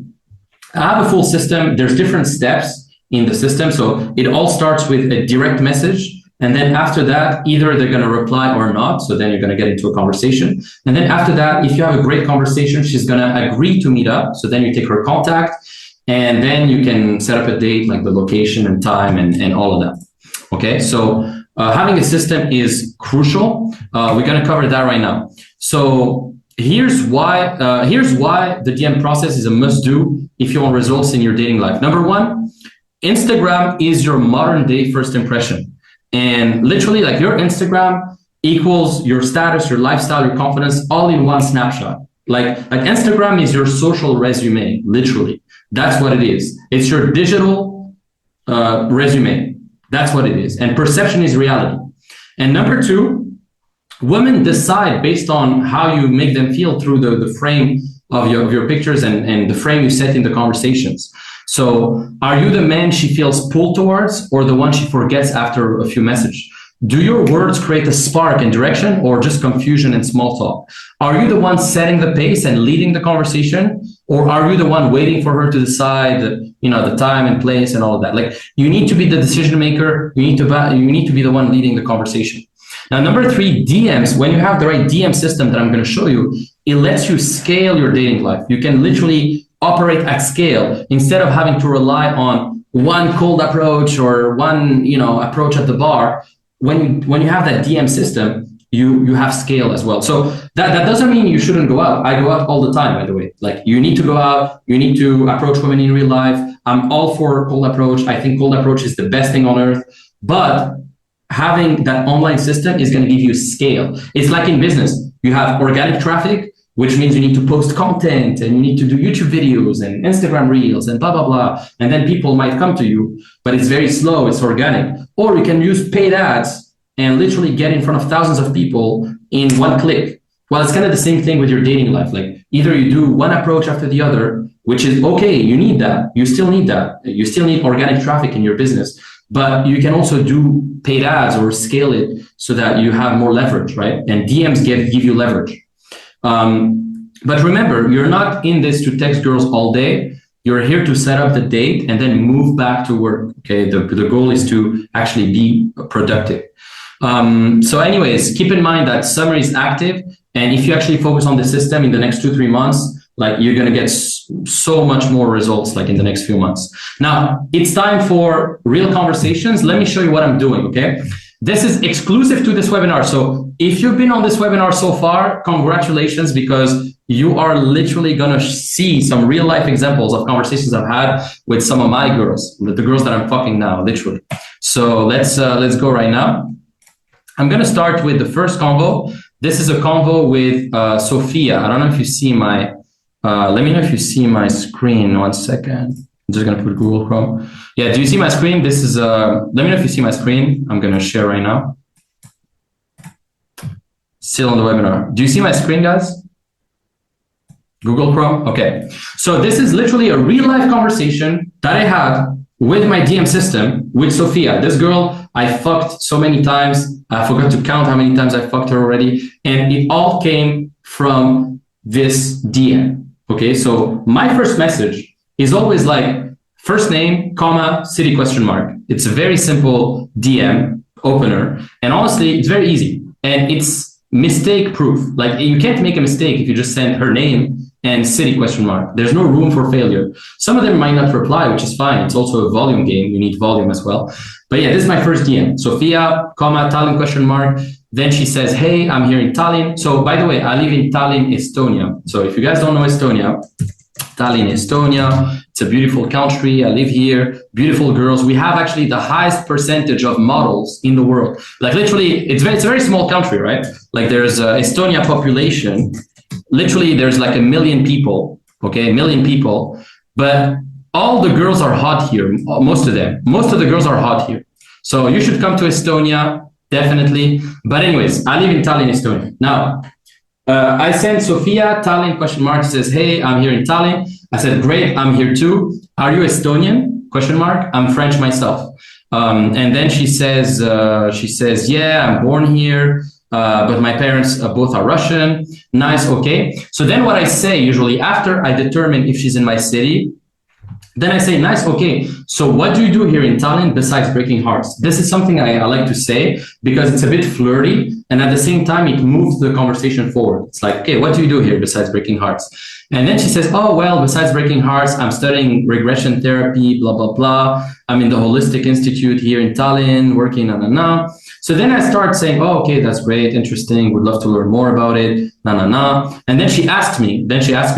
I have a full system. There's different steps in the system. So it all starts with a direct message. And then after that, either they're going to reply or not. So then you're going to get into a conversation. And then after that, if you have a great conversation, she's going to agree to meet up. So then you take her contact, and then you can set up a date, like the location and time and all of that. Okay. So having a system is crucial. We're going to cover that right now. So here's why the DM process is a must-do if you want results in your dating life. Number 1, Instagram is your modern day first impression. And literally, like, your Instagram equals your status, your lifestyle, your confidence, all in one snapshot. Like Instagram is your social resume, literally. That's what it is. It's your digital resume. That's what it is. And perception is reality. And number 2, women decide based on how you make them feel through the frame of your pictures and the frame you set in the conversations. So are you the man she feels pulled towards, or the one she forgets after a few messages? Do your words create a spark and direction, or just confusion and small talk? Are you the one setting the pace and leading the conversation, or are you the one waiting for her to decide, the time and place and all of that? Like, you need to be the decision maker. You need to be the one leading the conversation. Now, number 3, DMs. When you have the right DM system that I'm going to show you, it lets you scale your dating life. You can literally operate at scale instead of having to rely on one cold approach or one, approach at the bar. When you have that DM system, you have scale as well. So that doesn't mean you shouldn't go out. I go out all the time, by the way. Like, you need to go out, you need to approach women in real life. I'm all for cold approach. I think cold approach is the best thing on earth. But having that online system is going to give you scale. It's like in business. You have organic traffic, which means you need to post content and you need to do YouTube videos and Instagram reels and blah, blah, blah. And then people might come to you, but it's very slow. It's organic. Or you can use paid ads and literally get in front of thousands of people in one click. Well, it's kind of the same thing with your dating life. Like, either you do one approach after the other, which is okay. You need that. You still need that. You still need organic traffic in your business. But you can also do paid ads or scale it so that you have more leverage, right? And DMs give you leverage. But remember, you're not in this to text girls all day. You're here to set up the date and then move back to work. Okay, the goal is to actually be productive. So anyways, keep in mind that summer is active. And if you actually focus on the system in the next 2-3 months, like, you're going to get so much more results, like, in the next few months. Now, it's time for real conversations. Let me show you what I'm doing, okay? This is exclusive to this webinar. So if you've been on this webinar so far, congratulations, because you are literally going to see some real life examples of conversations I've had with some of my girls, the girls that I'm fucking now, literally. So let's go right now. I'm going to start with the first convo. This is a convo with Sophia. I don't know if you see my, let me know if you see my screen. 1 second. I'm just going to put Google Chrome. Yeah, do you see my screen? This is, let me know if you see my screen. I'm going to share right now. Still on the webinar. Do you see my screen, guys? Google Chrome? Okay. So this is literally a real life conversation that I had with my DM system with Sophia. This girl, I fucked so many times. I forgot to count how many times I fucked her already. And it all came from this DM. Okay. So my first message is always like first name, comma, city, question mark. It's a very simple DM opener. And honestly, it's very easy. And it's mistake proof. Like, you can't make a mistake if you just send her name and city, question mark. There's no room for failure. Some of them might not reply, which is fine. It's also a volume game. You need volume as well. But yeah, this is my first DM. Sophia, comma, Tallinn, question mark. Then she says, hey, I'm here in Tallinn. So by the way, I live in Tallinn, Estonia. So if you guys don't know Estonia, Tallinn, Estonia, it's a beautiful country. I live here. Beautiful girls. We have actually the highest percentage of models in the world. Like, literally, it's a very small country, right? Like, there's Estonia population. Literally, there's like 1 million people, okay? 1 million people, but all the girls are hot here, most of them. Most of the girls are hot here. So you should come to Estonia, definitely. But anyways, I live in Tallinn, Estonia. Now, I sent Sophia, Tallinn, question mark, says, hey, I'm here in Tallinn. I said, great, I'm here too. Are you Estonian? Question mark, I'm French myself. And then she says, yeah, I'm born here. But my parents both are Russian. Nice, okay. So then what I say usually after I determine if she's in my city, then I say, nice, okay. So what do you do here in Tallinn besides breaking hearts? This is something I like to say because it's a bit flirty. And at the same time, it moves the conversation forward. It's like, okay, what do you do here besides breaking hearts? And then she says, oh, well, besides breaking hearts, I'm studying regression therapy, blah, blah, blah. I'm in the Holistic Institute here in Tallinn, working on. So then I start saying, oh, okay, that's great, interesting. Would love to learn more about it, And then she asked me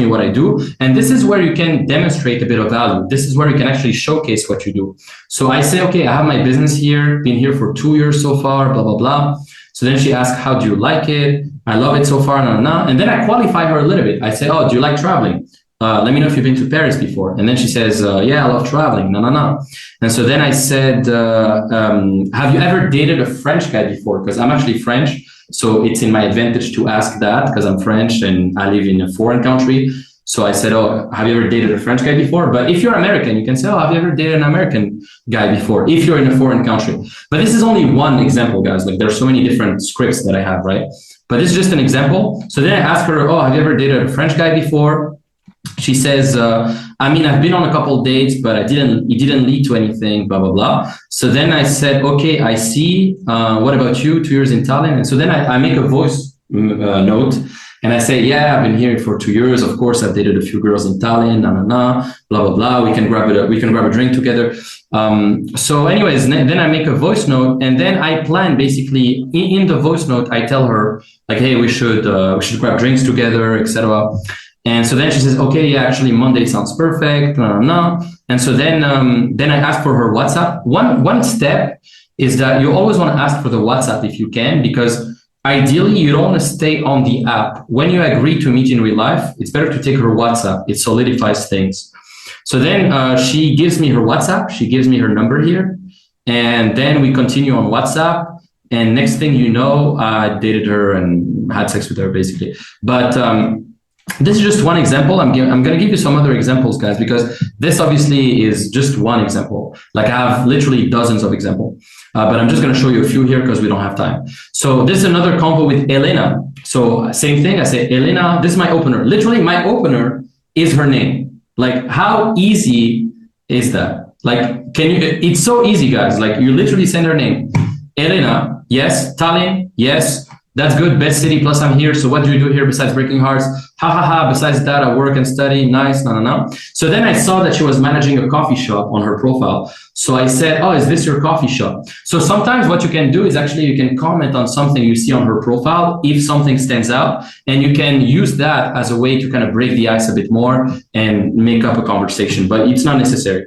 what I do. And this is where you can demonstrate a bit of value. This is where you can actually showcase what you do. So I say, okay, I have my business here, been here for 2 years so far, blah, blah, blah. So then she asked, how do you like it? I love it so far, And then I qualify her a little bit. I say, oh, do you like traveling? Let me know if you've been to Paris before. And then she says, yeah, I love traveling. And so then I said, have you ever dated a French guy before? Because I'm actually French. So it's in my advantage to ask that because I'm French and I live in a foreign country. So I said, oh, have you ever dated a French guy before? But if you're American, you can say, oh, have you ever dated an American guy before? If you're in a foreign country. But this is only one example, guys. Like there's so many different scripts that I have, right? But this is just an example. So then I asked her, oh, have you ever dated a French guy before? She says, I mean, I've been on a couple of dates, but it didn't lead to anything, blah, blah, blah. So then I said, okay, I see. What about you? 2 years in Tallinn. And so then I make a voice note and I say, yeah, I've been here for 2 years. Of course, I've dated a few girls in Tallinn, blah, blah, blah. We can grab a drink together. So anyways, then I make a voice note and then I plan basically in the voice note, I tell her like, hey, we should grab drinks together, etc. And so then she says, okay, yeah, actually Monday sounds perfect. And so then I ask for her WhatsApp. One step is that you always want to ask for the WhatsApp if you can, because ideally you don't want to stay on the app. When you agree to meet in real life, it's better to take her WhatsApp. It solidifies things. So then she gives me her WhatsApp. She gives me her number here. And then we continue on WhatsApp. And next thing you know, I dated her and had sex with her basically. But this is just one example. I'm going to give you some other examples, guys, because this obviously is just one example. Like I have literally dozens of examples, but I'm just going to show you a few here because we don't have time. So this is another convo with Elena. So same thing. I say, Elena, this is my opener. Literally my opener is her name. Like how easy is that? Like, it's so easy, guys. Like you literally send her name. Elena, yes. Tallinn, yes. That's good. Best city. Plus I'm here. So what do you do here besides breaking hearts? Ha ha ha. Besides that, I work and study. Nice. No. So then I saw that she was managing a coffee shop on her profile. So I said, oh, is this your coffee shop? So sometimes what you can do is actually you can comment on something you see on her profile if something stands out, and you can use that as a way to kind of break the ice a bit more and make up a conversation, but it's not necessary.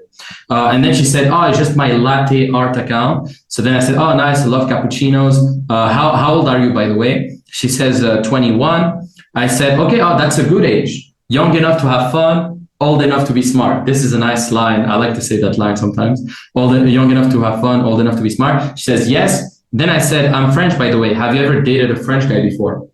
And then she said, oh, it's just my latte art account. So then I said, oh, nice. I love cappuccinos. How old are you, by the way? She says 21. I said, okay, oh, that's a good age. Young enough to have fun, old enough to be smart. This is a nice line. I like to say that line sometimes. Young enough to have fun, old enough to be smart. She says, yes. Then I said, I'm French, by the way. Have you ever dated a French guy before?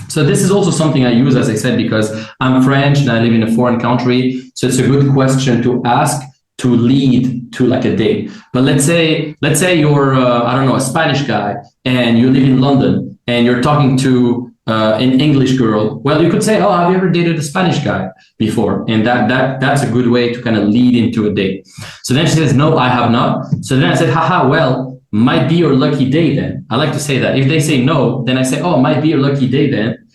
So this is also something I use, as I said, because I'm French and I live in a foreign country. So it's a good question to ask to lead to like a date. But let's say you're, I don't know, a Spanish guy and you live in London and you're talking to an English girl. Well, you could say, oh, have you ever dated a Spanish guy before? And that's a good way to kind of lead into a date. So then she says, no, I have not. So then I said, haha, well, might be your lucky day then. I like to say that. If they say no, then I say, oh, might be your lucky day then.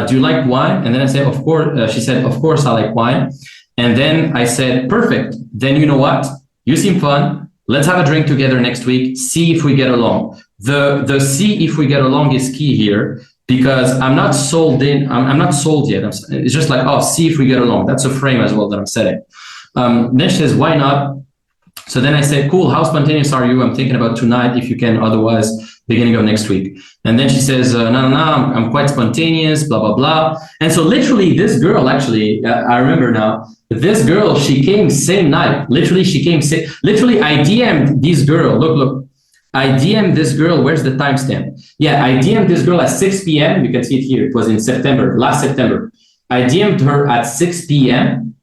Do you like wine? And then I say, of course. She said, of course, I like wine. And then I said, perfect. Then you know what? You seem fun. Let's have a drink together next week. See if we get along. The see if we get along is key here, because I'm not sold in. I'm not sold yet. It's just like, oh, see if we get along. That's a frame as well that I'm setting. Then she says, why not? So then I said, cool. How spontaneous are you? I'm thinking about tonight, if you can. Otherwise, beginning of next week. And then she says, no, I'm quite spontaneous, blah, blah, blah. And so literally this girl, actually, I remember now, this girl, she came same night. Literally, I DM'd this girl. Look. I DM'd this girl. Where's the timestamp? Yeah, I DM'd this girl at 6 p.m. You can see it here. It was in September, last September. I DM'd her at 6 p.m.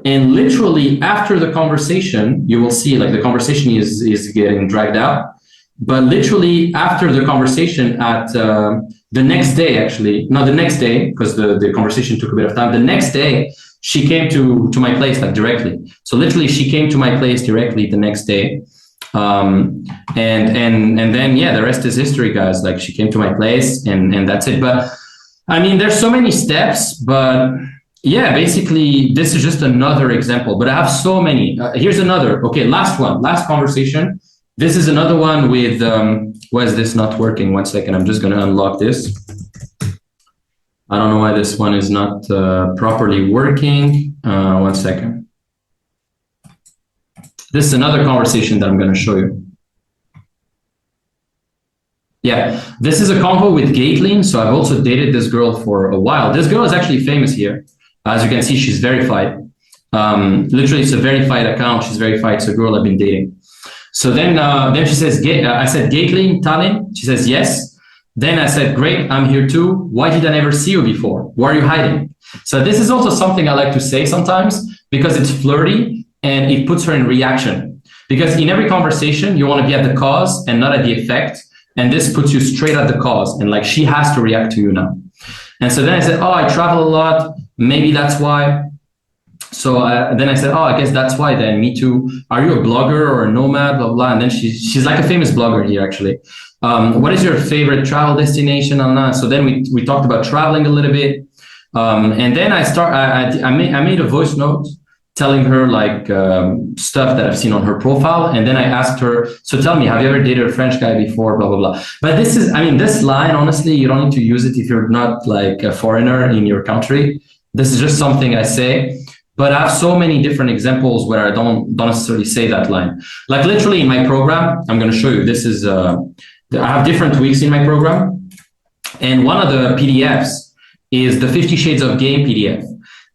And literally after the conversation, you will see like the conversation is getting dragged out. But literally after the conversation at the next day, actually, not the next day, because the conversation took a bit of time. The next day, she came to my place like directly. So literally she came to my place directly the next day. And then, yeah, the rest is history, guys. Like she came to my place and that's it. But I mean, there's so many steps, but yeah, basically this is just another example, but I have so many. Here's another. Okay. Last conversation. This is another one with, why is this not working? 1 second. I'm just going to unlock this. I don't know why this one is not properly working. 1 second. This is another conversation that I'm going to show you. Yeah, this is a convo with Gatling. So I've also dated this girl for a while. This girl is actually famous here. As you can see, she's verified. Literally, it's a verified account. She's verified. It's a girl I've been dating. So then she says, I said, Gatling, Tallinn? She says, yes. Then I said, great, I'm here too. Why did I never see you before? Why are you hiding? So this is also something I like to say sometimes because it's flirty and it puts her in reaction. Because in every conversation, you want to be at the cause and not at the effect. And this puts you straight at the cause. And like, she has to react to you now. And so then I said, oh, I travel a lot. Maybe that's why. So then I said, oh, I guess that's why then. Me too. Are you a blogger or a nomad? Blah, blah. And then she's like a famous blogger here, actually. What is your favorite travel destination? So then we talked about traveling a little bit. And then I made a voice note telling her like stuff that I've seen on her profile. And then I asked her, so tell me, have you ever dated a French guy before? Blah, blah, blah. But this line, honestly, you don't need to use it if you're not like a foreigner in your country. This is just something I say. But I have so many different examples where I don't necessarily say that line. Like literally in my program, I'm going to show you. This is, I have different weeks in my program. And one of the PDFs is the 50 Shades of Game PDF.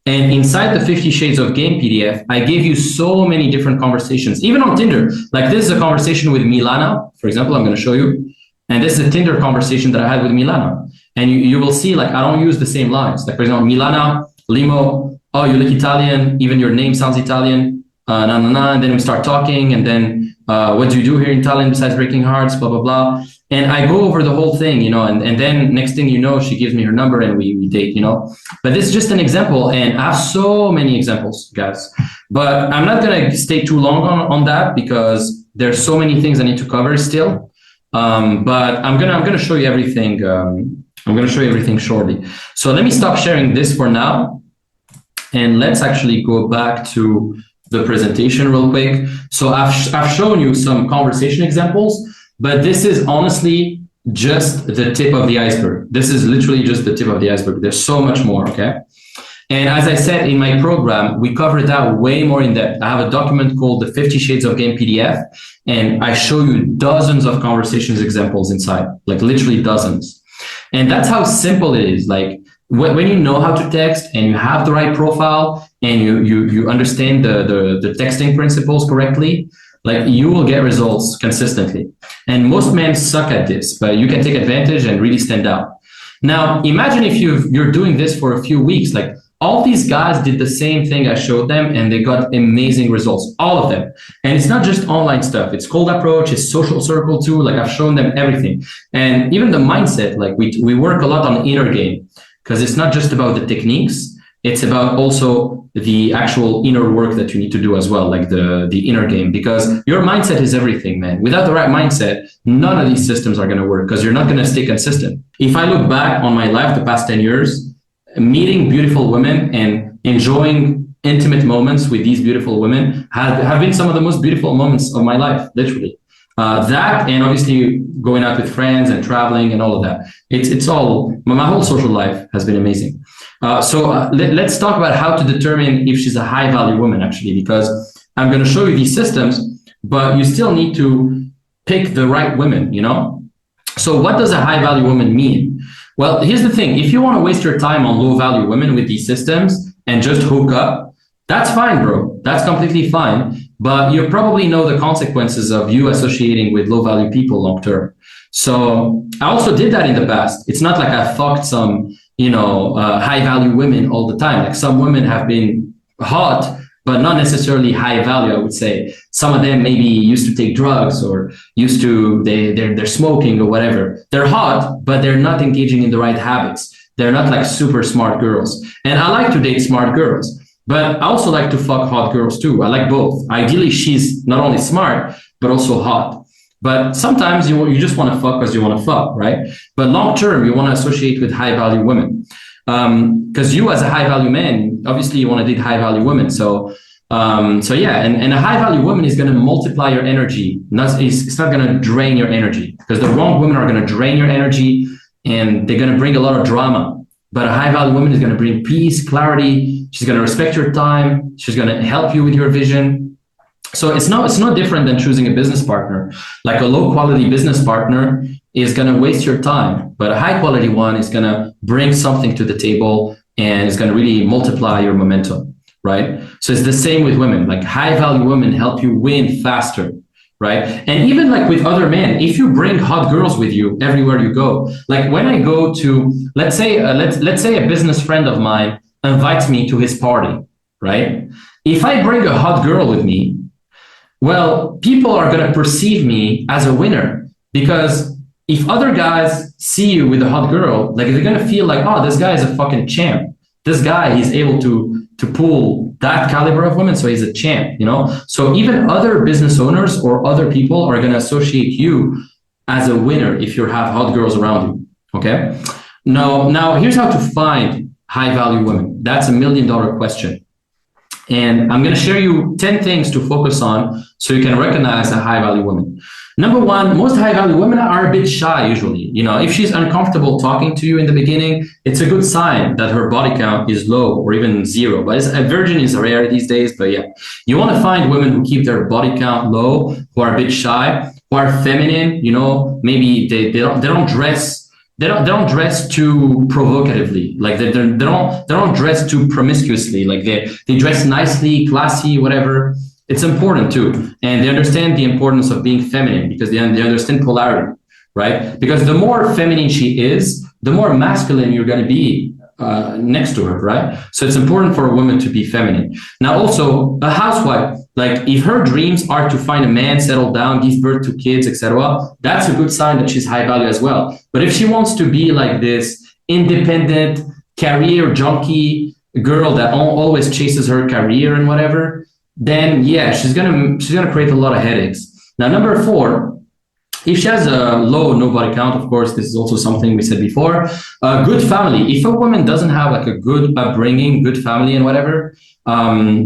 And inside the 50 Shades of Game PDF, I gave you so many different conversations, even on Tinder. Like this is a conversation with Milana, for example, I'm going to show you. And this is a Tinder conversation that I had with Milana. And you will see, like, I don't use the same lines. Like, for example, Milana, Limo, oh, you look Italian, even your name sounds Italian, and then we start talking, and then what do you do here in Thailand besides breaking hearts, blah, blah, blah. And I go over the whole thing, you know, and then next thing you know, she gives me her number and we date, you know. But this is just an example, and I have so many examples, guys. But I'm not going to stay too long on that because there's so many things I need to cover still. But I'm gonna show you everything. I'm going to show you everything shortly. So let me stop sharing this for now. And let's actually go back to the presentation real quick. So I've shown you some conversation examples, but this is honestly just the tip of the iceberg. This is literally just the tip of the iceberg. There's so much more, okay? And as I said in my program, we cover that way more in depth. I have a document called the 50 Shades of Game PDF, and I show you dozens of conversations examples inside, like literally dozens. And that's how simple it is. Like, when you know how to text and you have the right profile and you understand the texting principles correctly, like you will get results consistently. And most men suck at this, but you can take advantage and really stand out. Now, imagine if you're doing this for a few weeks, like all these guys did the same thing I showed them and they got amazing results, all of them. And it's not just online stuff. It's cold approach, it's social circle too. Like I've shown them everything. And even the mindset, like we work a lot on the inner game. Because it's not just about the techniques, it's about also the actual inner work that you need to do as well, like the inner game, because your mindset is everything, man. Without the right mindset, none of these systems are going to work because you're not going to stay consistent. If I look back on my life the past 10 years, meeting beautiful women and enjoying intimate moments with these beautiful women have been some of the most beautiful moments of my life, literally. That and obviously going out with friends and traveling and all of that. It's all, my whole social life has been amazing. Let's talk about how to determine if she's a high value woman actually, because I'm going to show you these systems, but you still need to pick the right women, you know? So what does a high value woman mean? Well, here's the thing. If you want to waste your time on low value women with these systems and just hook up, that's fine, bro. That's completely fine. But you probably know the consequences of you associating with low value people long term. So I also did that in the past. It's not like I fucked some, high value women all the time. Like some women have been hot, but not necessarily high value, I would say. Some of them maybe used to take drugs or they're smoking or whatever. They're hot, but they're not engaging in the right habits. They're not like super smart girls. And I like to date smart girls. But I also like to fuck hot girls too. I like both. Ideally, she's not only smart, but also hot. But sometimes you just want to fuck because you want to fuck, right? But long term, you want to associate with high value women. Because you as a high value man, obviously you want to date high value women. So yeah, and a high value woman is going to multiply your energy. It's not going to drain your energy, because the wrong women are going to drain your energy and they're going to bring a lot of drama. But a high value woman is going to bring peace, clarity. She's going to respect your time. She's going to help you with your vision. So it's no different than choosing a business partner. Like a low quality business partner is going to waste your time, but a high quality one is going to bring something to the table and is going to really multiply your momentum, right? So it's the same with women. Like high value women help you win faster. right? And even like with other men, if you bring hot girls with you everywhere you go, like when I go to, let's say, let's say a business friend of mine invites me to his party, right? If I bring a hot girl with me, well, people are going to perceive me as a winner, because if other guys see you with a hot girl, like they're going to feel like, oh, this guy is a fucking champ. This guy, he's able to pull that caliber of women, so he's a champ, you know? So even other business owners or other people are going to associate you as a winner if you have hot girls around you, okay? Now here's how to find high value women. That's $1 million question. And I'm going to share you 10 things to focus on so you can recognize a high value woman. Number one, most high value women are a bit shy usually. You know, if she's uncomfortable talking to you in the beginning, it's a good sign that her body count is low or even zero. But a virgin is rare these days. But yeah, you want to find women who keep their body count low, who are a bit shy, who are feminine. You know, maybe they don't dress. They don't dress too provocatively. Like they don't dress too promiscuously. Like they dress nicely, classy, whatever. It's important too, and they understand the importance of being feminine because they understand polarity, right? Because the more feminine she is, the more masculine you're going to be next to her, right? So it's important for a woman to be feminine. Now, also a housewife, like if her dreams are to find a man, settle down, give birth to kids, etc., that's a good sign that she's high value as well. But if she wants to be like this independent, career junkie girl that always chases her career and whatever, then yeah, she's gonna create a lot of headaches. Now, number 4. If she has a low no body count, of course, this is also something we said before. Good family. If a woman doesn't have like a good upbringing, good family and whatever,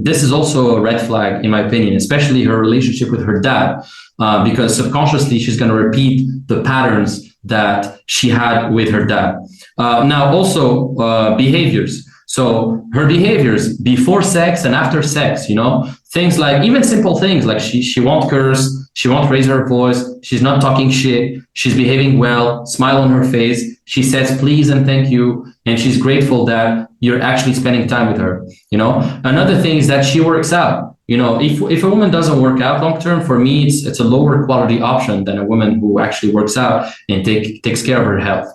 this is also a red flag in my opinion, especially her relationship with her dad, because subconsciously she's going to repeat the patterns that she had with her dad. Now also behaviors. So her behaviors before sex and after sex, you know, things like even simple things like she won't curse, she won't raise her voice, she's not talking shit, she's behaving well, smile on her face, she says please and thank you, and she's grateful that you're actually spending time with her, you know. Another thing is that she works out. You know, if a woman doesn't work out long term, for me, it's a lower quality option than a woman who actually works out and takes care of her health.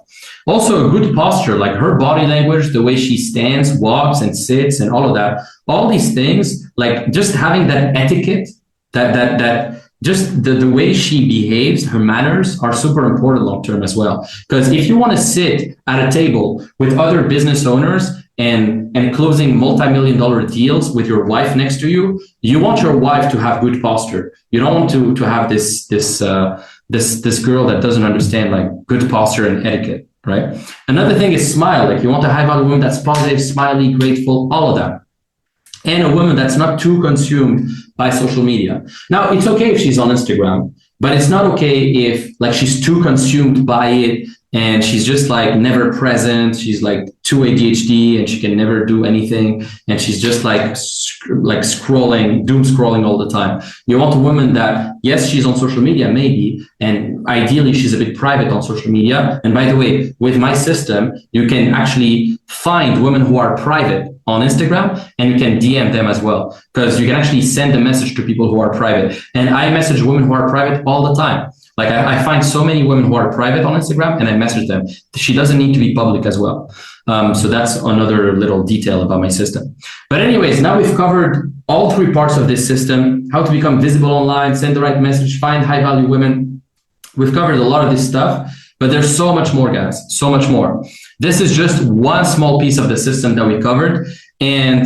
Also, a good posture, like her body language, the way she stands, walks, and sits, and all of that. All these things, like just having that etiquette, that just the way she behaves, her manners are super important long term as well. Because if you want to sit at a table with other business owners and closing multi-million-dollar deals with your wife next to you, you want your wife to have good posture. You don't want to have this girl that doesn't understand like good posture and etiquette. Right. Another thing is smile. Like you want a high value woman that's positive, smiley, grateful, all of that. And a woman that's not too consumed by social media. Now, it's okay if she's on Instagram, but it's not okay if like she's too consumed by it and she's just like never present. She's like too ADHD and she can never do anything. And she's just like scrolling, doom scrolling all the time. You want a woman that, yes, she's on social media, maybe, and ideally she's a bit private on social media. And by the way, with my system, you can actually find women who are private on Instagram and you can DM them as well, because you can actually send a message to people who are private. And I message women who are private all the time. Like I find so many women who are private on Instagram and I message them. She doesn't need to be public as well. So that's another little detail about my system. But anyways, now we've covered all 3 parts of this system: how to become visible online, send the right message, find high value women. We've covered a lot of this stuff, but there's so much more, guys, so much more. This is just one small piece of the system that we covered. And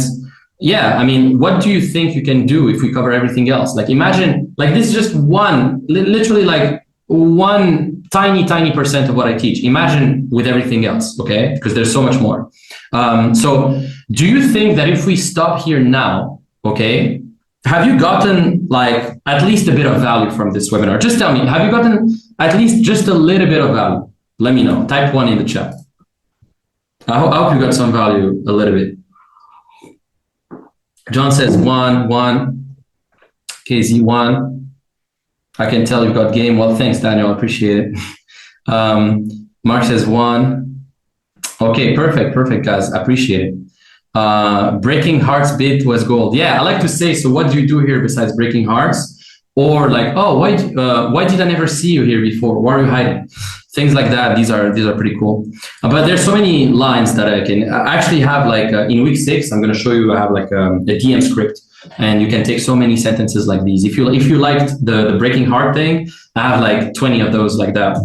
yeah, I mean, what do you think you can do if we cover everything else? Like imagine, like this is just literally like one tiny percent of what I teach. Imagine with everything else, okay? Because there's so much more. So do you think that if we stop here now, okay, have you gotten like at least a bit of value from this webinar? Just tell me, have you gotten at least just a little bit of value? Let me know. Type 1 in the chat. I hope you got some value a little bit. John says 1. KZ 1. I can tell you've got game. Well, thanks, Daniel. I appreciate it. Mark says 1. Okay, perfect, guys. I appreciate it. Breaking hearts bid was gold. Yeah, I like to say, so what do you do here besides breaking hearts? or like, oh, why did I never see you here before? Why are you hiding? Things like that. These are pretty cool. But there's so many lines that I actually have like in week 6. I'm going to show you. I have like a DM script, and you can take so many sentences like these. If you liked the breaking heart thing, I have like 20 of those like that.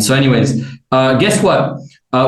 So anyways, guess what?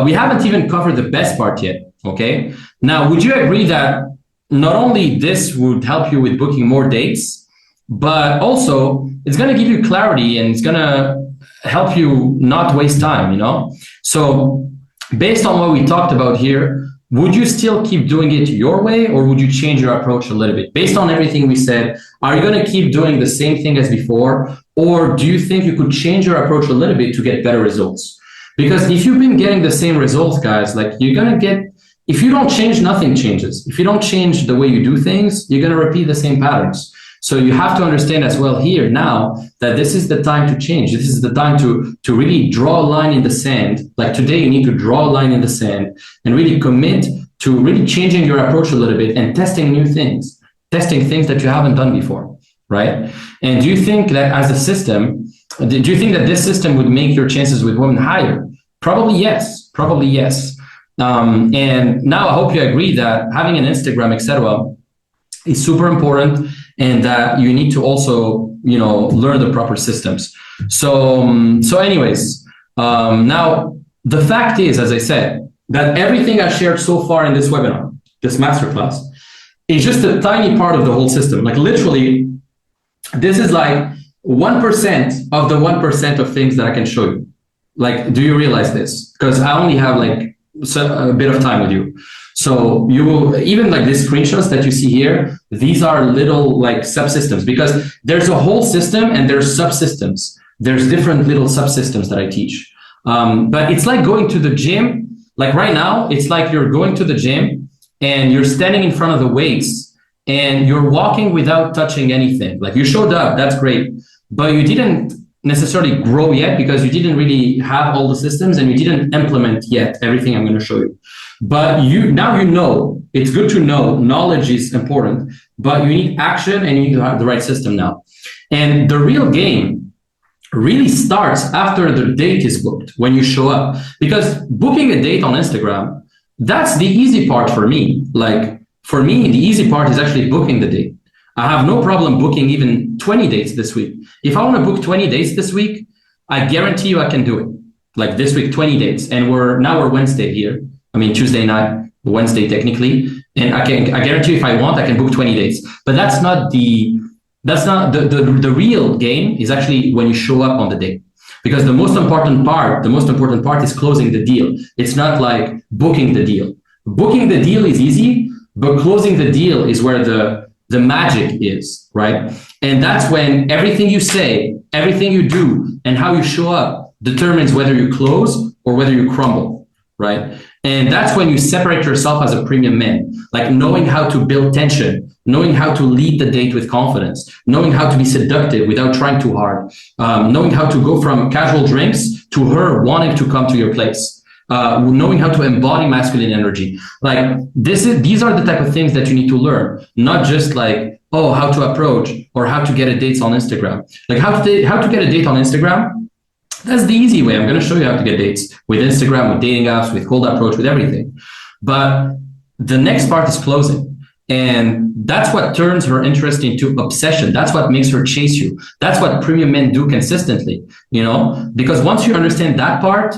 We haven't even covered the best part yet. Okay. Now, would you agree that not only this would help you with booking more dates, but also it's going to give you clarity, and it's going to help you not waste time, you know? So based on what we talked about here, would you still keep doing it your way, or would you change your approach a little bit? Based on everything we said, are you going to keep doing the same thing as before, or do you think you could change your approach a little bit to get better results? Because if you've been getting the same results, guys, like you're going to get, if you don't change, nothing changes. If you don't change the way you do things, you're going to repeat the same patterns. So you have to understand as well here now that this is the time to change. This is the time to really draw a line in the sand. Like today, you need to draw a line in the sand and really commit to really changing your approach a little bit and testing new things, testing things that you haven't done before, right? And do you think that as a system, do you think that this system would make your chances with women higher? Probably yes, probably yes. And now I hope you agree that having an Instagram, etc., is super important, and that you need to also, you know, learn the proper systems. So anyways, now the fact is, as I said, that everything I shared so far in this webinar, this masterclass, is just a tiny part of the whole system. Like literally, this is like 1% of the 1% of things that I can show you. Like, do you realize this? Because I only have like a bit of time with you. So you will, even like these screenshots that you see here, these are little like subsystems, because there's a whole system and there's subsystems. There's different little subsystems that I teach. But it's like going to the gym. Like right now, it's like you're going to the gym and you're standing in front of the weights and you're walking without touching anything. Like you showed up, that's great, but you didn't necessarily grow yet because you didn't really have all the systems and you didn't implement yet everything I'm going to show you. But now you know, it's good to know, knowledge is important, but you need action and you need to have the right system now. And the real game really starts after the date is booked, when you show up. Because booking a date on Instagram, that's the easy part for me. Like for me, the easy part is actually booking the date. I have no problem booking even 20 dates this week. If I want to book 20 dates this week, I guarantee you I can do it. Like this week, 20 dates. And we're Wednesday here. I mean, Tuesday night, Wednesday technically. And I guarantee you if I want, I can book 20 dates. But that's not the real game is actually when you show up on the date. Because the most important part is closing the deal. It's not like booking the deal. Booking the deal is easy, but closing the deal is where the magic is, right? And that's when everything you say, everything you do, and how you show up determines whether you close or whether you crumble, right? And that's when you separate yourself as a premium man, like knowing how to build tension, knowing how to lead the date with confidence, knowing how to be seductive without trying too hard, knowing how to go from casual drinks to her wanting to come to your place. Knowing how to embody masculine energy. Like these are the type of things that you need to learn, not just like, oh, how to approach or how to get a date on Instagram. Like how to get a date on Instagram, that's the easy way. I'm going to show you how to get dates with Instagram, with dating apps, with cold approach, with everything. But the next part is closing. And that's what turns her interest into obsession. That's what makes her chase you. That's what premium men do consistently, you know, because once you understand that part,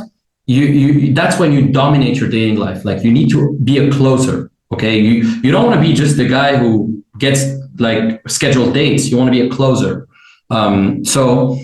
you that's when you dominate your dating life. Like you need to be a closer. Okay. You don't want to be just the guy who gets like scheduled dates. You want to be a closer. So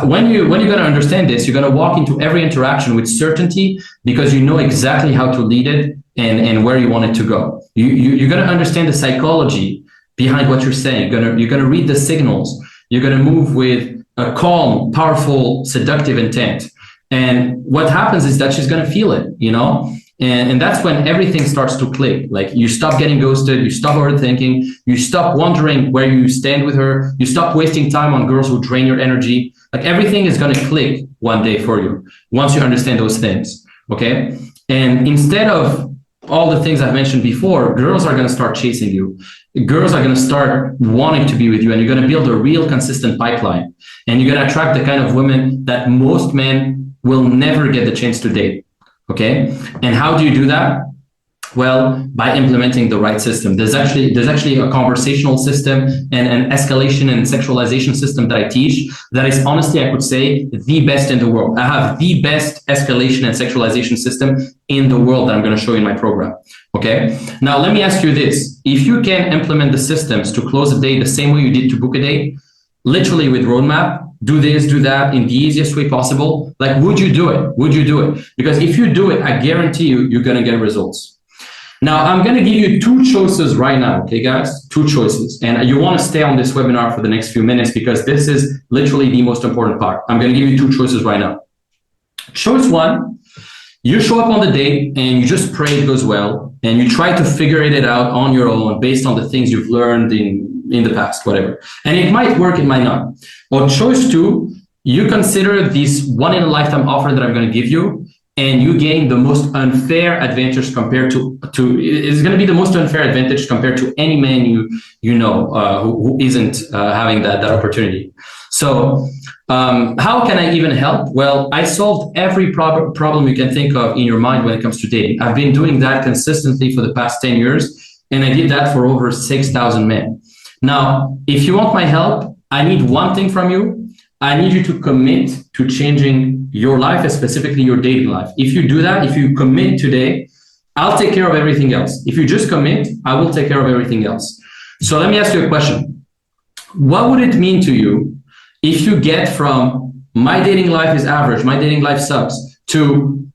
when you're going to understand this, you're going to walk into every interaction with certainty because you know exactly how to lead it and where you want it to go. You're going to understand the psychology behind what you're saying. You're going to read the signals. You're going to move with a calm, powerful, seductive intent. And what happens is that she's going to feel it, you know, and that's when everything starts to click. Like you stop getting ghosted, you stop overthinking, you stop wondering where you stand with her, you stop wasting time on girls who drain your energy. Like everything is going to click one day for you once you understand those things. Okay. And instead of all the things I've mentioned before, girls are going to start chasing you. Girls are going to start wanting to be with you, and you're going to build a real consistent pipeline. And you're going to attract the kind of women that most men will never get the chance to date. Okay. And how do you do that? Well, by implementing the right system. There's actually a conversational system and an escalation and sexualization system that I teach that is, honestly, I could say, the best in the world. I have the best escalation and sexualization system in the world that I'm going to show you in my program. Okay. Now, let me ask you this. If you can implement the systems to close a date the same way you did to book a date, literally with roadmap, do this, do that in the easiest way possible, like, would you do it? Would you do it? Because if you do it, I guarantee you, you're going to get results. Now, I'm going to give you two choices right now, okay, guys? Two choices. And you want to stay on this webinar for the next few minutes because this is literally the most important part. I'm going to give you two choices right now. Choice one, you show up on the date and you just pray it goes well, and you try to figure it out on your own based on the things you've learned in the past, whatever. And it might work, it might not. Or choice two, you consider this one-in-a-lifetime offer that I'm going to give you, and you gain the most unfair advantage compared to it's going to be the most unfair advantage compared to any man you know who isn't having that opportunity. So how can I even help? Well, I solved every problem you can think of in your mind when it comes to dating. I've been doing that consistently for the past 10 years, and I did that for over 6,000 men. Now, if you want my help, I need one thing from you. I need you to commit to changing your life, and specifically your dating life. If you do that, if you commit today, I'll take care of everything else. If you just commit, I will take care of everything else. So let me ask you a question. What would it mean to you if you get from my dating life is average, my dating life sucks, to,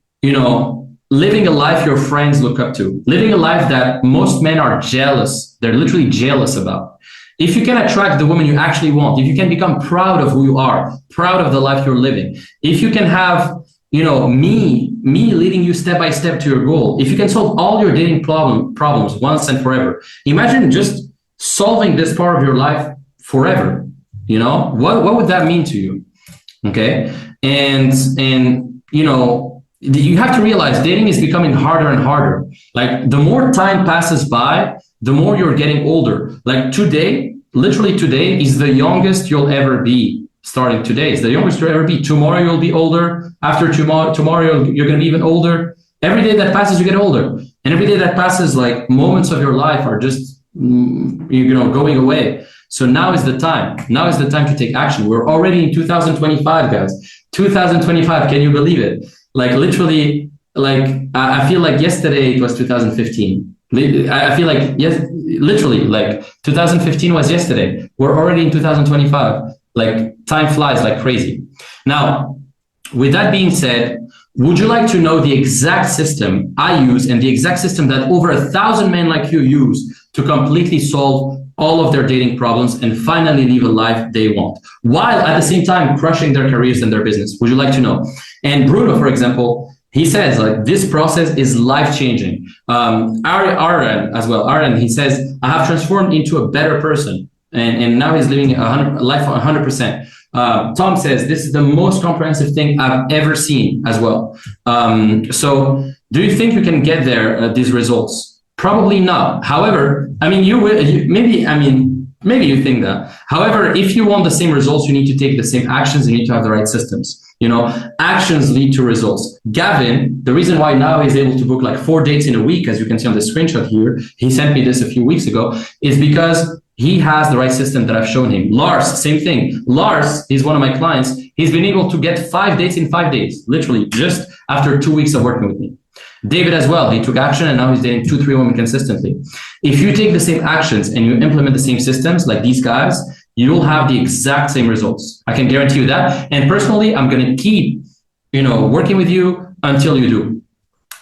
living a life your friends look up to, living a life that most men are jealous, they're literally jealous about? If you can attract the woman you actually want, if you can become proud of who you are, proud of the life you're living, if you can have, me leading you step by step to your goal, if you can solve all your dating problems once and forever, imagine just solving this part of your life forever. What would that mean to you? Okay. And you have to realize dating is becoming harder and harder. Like, the more time passes by, the more you're getting older. Like, literally today is the youngest you'll ever be. Starting today is the youngest you'll ever be. Tomorrow you'll be older. After tomorrow you're going to be even older. Every day that passes, you get older. And every day that passes, like, moments of your life are just, going away. So now is the time. Now is the time to take action. We're already in 2025, guys. 2025, can you believe it? Like, literally, like, I feel like yesterday it was 2015. I feel like, yes, literally, like 2015 was yesterday. We're already in 2025. Like, time flies like crazy. Now, with that being said, would you like to know the exact system I use and the exact system that over 1,000 men like you use to completely solve all of their dating problems and finally live a life they want, while at the same time crushing their careers and their business? Would you like to know? And Bruno, for example, he says, like, this process is life-changing. Aaron as well. Aaron, he says, I have transformed into a better person, and now he's living a life 100%. Tom says, this is the most comprehensive thing I've ever seen as well. So do you think you can get there, these results? Probably not. However, I mean, maybe you think that. However, if you want the same results, you need to take the same actions. You need to have the right systems. Actions lead to results. Gavin, the reason why now he's able to book like 4 dates in a week, as you can see on the screenshot here, he sent me this a few weeks ago, is because he has the right system that I've shown him. Lars, same thing. Lars, he's one of my clients. He's been able to get 5 dates in 5 days, literally just after 2 weeks of working with me. David as well, he took action and now he's dating 2-3 women consistently. If you take the same actions and you implement the same systems like these guys, you'll have the exact same results. I can guarantee you that. And personally, I'm going to keep, working with you until you do.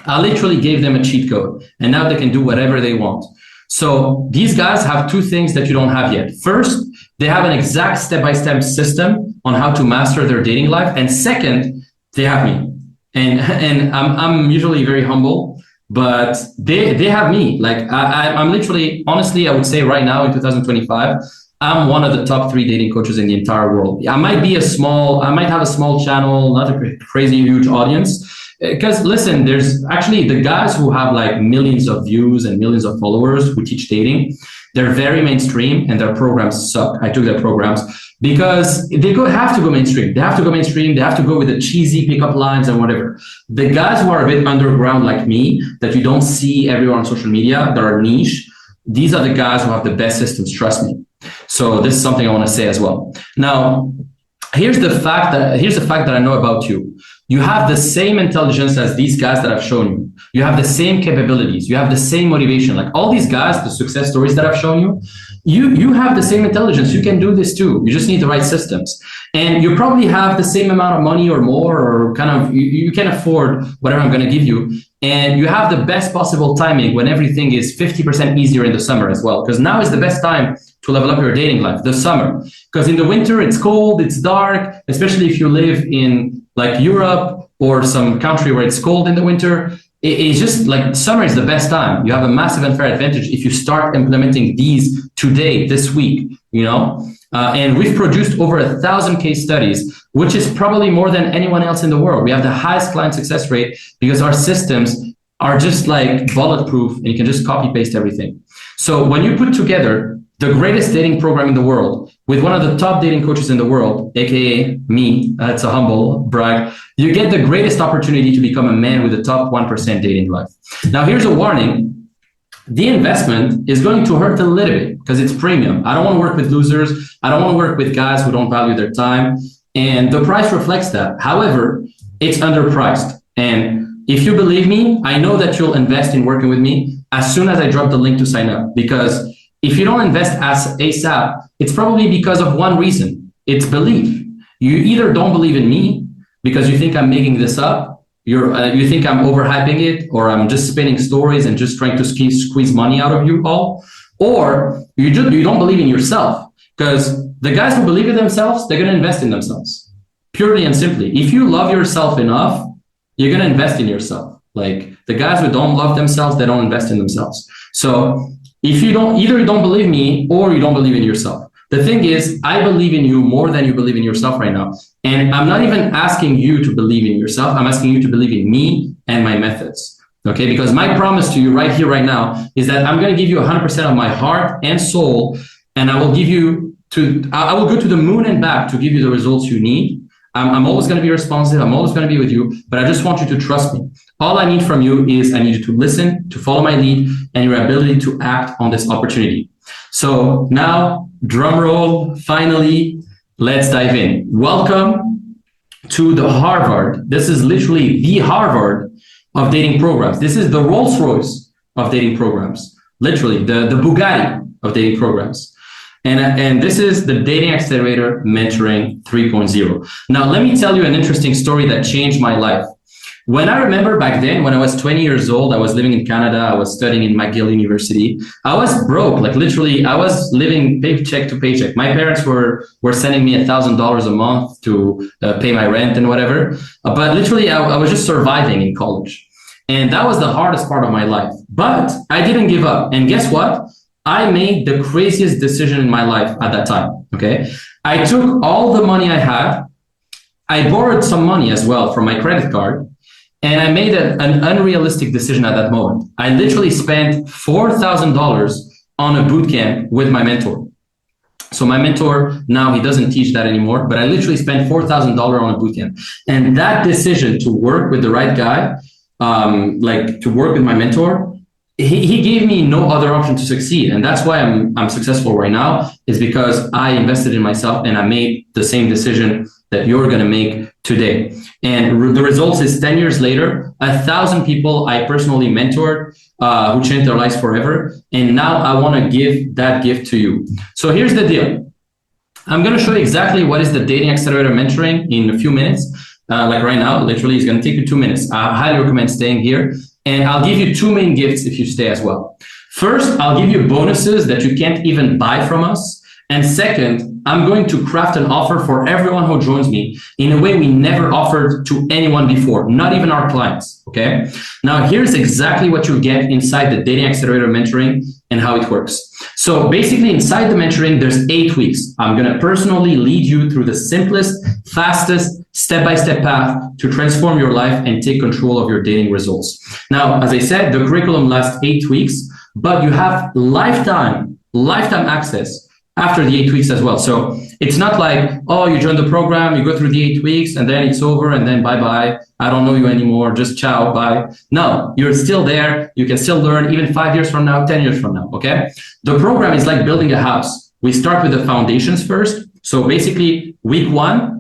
I literally gave them a cheat code and now they can do whatever they want. So these guys have 2 things that you don't have yet. First, they have an exact step-by-step system on how to master their dating life. And second, they have me. And I'm usually very humble, but they have me. Like, I'm literally, honestly, I would say right now in 2025, I'm one of the top 3 dating coaches in the entire world. I might have a small channel, not a crazy huge audience. Because listen, there's actually the guys who have like millions of views and millions of followers who teach dating. They're very mainstream and their programs suck. I took their programs because have to go mainstream. They have to go mainstream. They have to go with the cheesy pickup lines and whatever. The guys who are a bit underground like me, that you don't see everywhere on social media, that are niche, these are the guys who have the best systems, trust me. So this is something I want to say as well. Now, here's the fact that I know about you. You have the same intelligence as these guys that I've shown you. You have the same capabilities. You have the same motivation. Like all these guys, the success stories that I've shown you, you have the same intelligence. You can do this too. You just need the right systems. And you probably have the same amount of money or more, or kind of, you can afford whatever I'm going to give you. And you have the best possible timing when everything is 50% easier in the summer as well. Because now is the best time to level up your dating life, the summer. Because in the winter, it's cold, it's dark, especially if you live in like Europe or some country where it's cold in the winter. It's just like summer is the best time. You have a massive unfair advantage if you start implementing these today, this week, you know? And we've produced over 1,000 case studies, which is probably more than anyone else in the world. We have the highest client success rate because our systems are just like bulletproof and you can just copy paste everything. So when you put together the greatest dating program in the world with one of the top dating coaches in the world, aka me, that's a humble brag, you get the greatest opportunity to become a man with a top 1% dating life. Now here's a warning. The investment is going to hurt a little bit because it's premium. I don't want to work with losers. I don't want to work with guys who don't value their time. And the price reflects that. However, it's underpriced. And if you believe me, I know that you'll invest in working with me as soon as I drop the link to sign up. Because if you don't invest as ASAP, it's probably because of one reason. It's belief. You either don't believe in me because you think I'm making this up, you think I'm overhyping it, or I'm just spinning stories and just trying to squeeze money out of you all, or you don't believe in yourself, because the guys who believe in themselves, they're going to invest in themselves, purely and simply. If you love yourself enough, you're going to invest in yourself. Like the guys who don't love themselves, they don't invest in themselves. So if you don't, either you don't believe me or you don't believe in yourself. The thing is, I believe in you more than you believe in yourself right now. And I'm not even asking you to believe in yourself. I'm asking you to believe in me and my methods. Okay? Because my promise to you right here, right now, is that I'm going to give you 100% of my heart and soul. And I will go to the moon and back to give you the results you need. I'm always going to be responsive. I'm always going to be with you, but I just want you to trust me. All I need from you is I need you to listen, to follow my lead, and your ability to act on this opportunity. So now, drum roll, finally, let's dive in. Welcome to the Harvard. This is literally the Harvard of dating programs. This is the Rolls-Royce of dating programs. Literally, the Bugatti of dating programs. And this is the Dating Accelerator Mentoring 3.0. Now, let me tell you an interesting story that changed my life. When I remember back then, when I was 20 years old, I was living in Canada, I was studying in McGill University. I was broke, like literally, I was living paycheck to paycheck. My parents were sending me $1,000 a month to pay my rent and whatever. But literally, I was just surviving in college. And that was the hardest part of my life. But I didn't give up. And guess what? I made the craziest decision in my life at that time, okay? I took all the money I had. I borrowed some money as well from my credit card. And I made an unrealistic decision at that moment. I literally spent $4,000 on a boot camp with my mentor. So my mentor, now he doesn't teach that anymore, but I literally spent $4,000 on a boot camp. And that decision to work with the right guy, like to work with my mentor, he gave me no other option to succeed. And that's why I'm successful right now, is because I invested in myself and I made the same decision that you're going to make today. And the results is 10 years later, 1,000 people I personally mentored who changed their lives forever. And now I want to give that gift to you. So here's the deal. I'm going to show you exactly what is the Dating Accelerator Mentoring in a few minutes. Like right now, literally it's going to take you 2 minutes. I highly recommend staying here. And I'll give you 2 main gifts if you stay as well. First, I'll give you bonuses that you can't even buy from us. And second, I'm going to craft an offer for everyone who joins me in a way we never offered to anyone before, not even our clients, okay? Now, here's exactly what you get inside the Dating Accelerator Mentoring and how it works. So basically, inside the mentoring, there's 8 weeks. I'm going to personally lead you through the simplest, fastest, step-by-step path to transform your life and take control of your dating results. Now, as I said, the curriculum lasts 8 weeks, but you have lifetime access after the 8 weeks as well. So it's not like, oh, you join the program, you go through the 8 weeks, and then it's over, and then bye-bye. I don't know you anymore. Just ciao, bye. No, you're still there. You can still learn even 5 years from now, 10 years from now, okay? The program is like building a house. We start with the foundations first. So basically, week 1,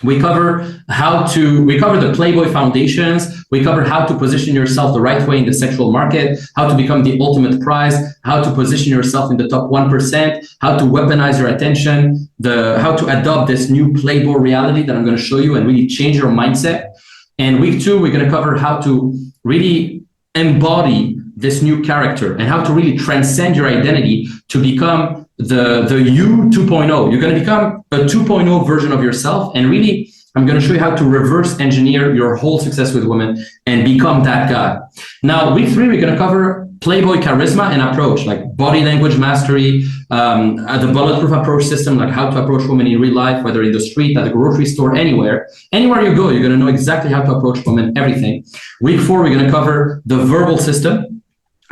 we cover the Playboy foundations. We cover how to position yourself the right way in the sexual market, how to become the ultimate prize, how to position yourself in the top 1%, how to weaponize your attention, how to adopt this new Playboy reality that I'm going to show you and really change your mindset. And week 2, we're going to cover how to really embody this new character and how to really transcend your identity to become the you 2.0. You're going to become a 2.0 version of yourself, and really I'm going to show you how to reverse engineer your whole success with women and become that guy. Now, week 3, we're going to cover Playboy charisma and approach, like body language mastery, the bulletproof approach system, like how to approach women in real life, whether in the street, at the grocery store, anywhere you go, you're going to know exactly how to approach women, everything. Week 4, we're going to cover the verbal system,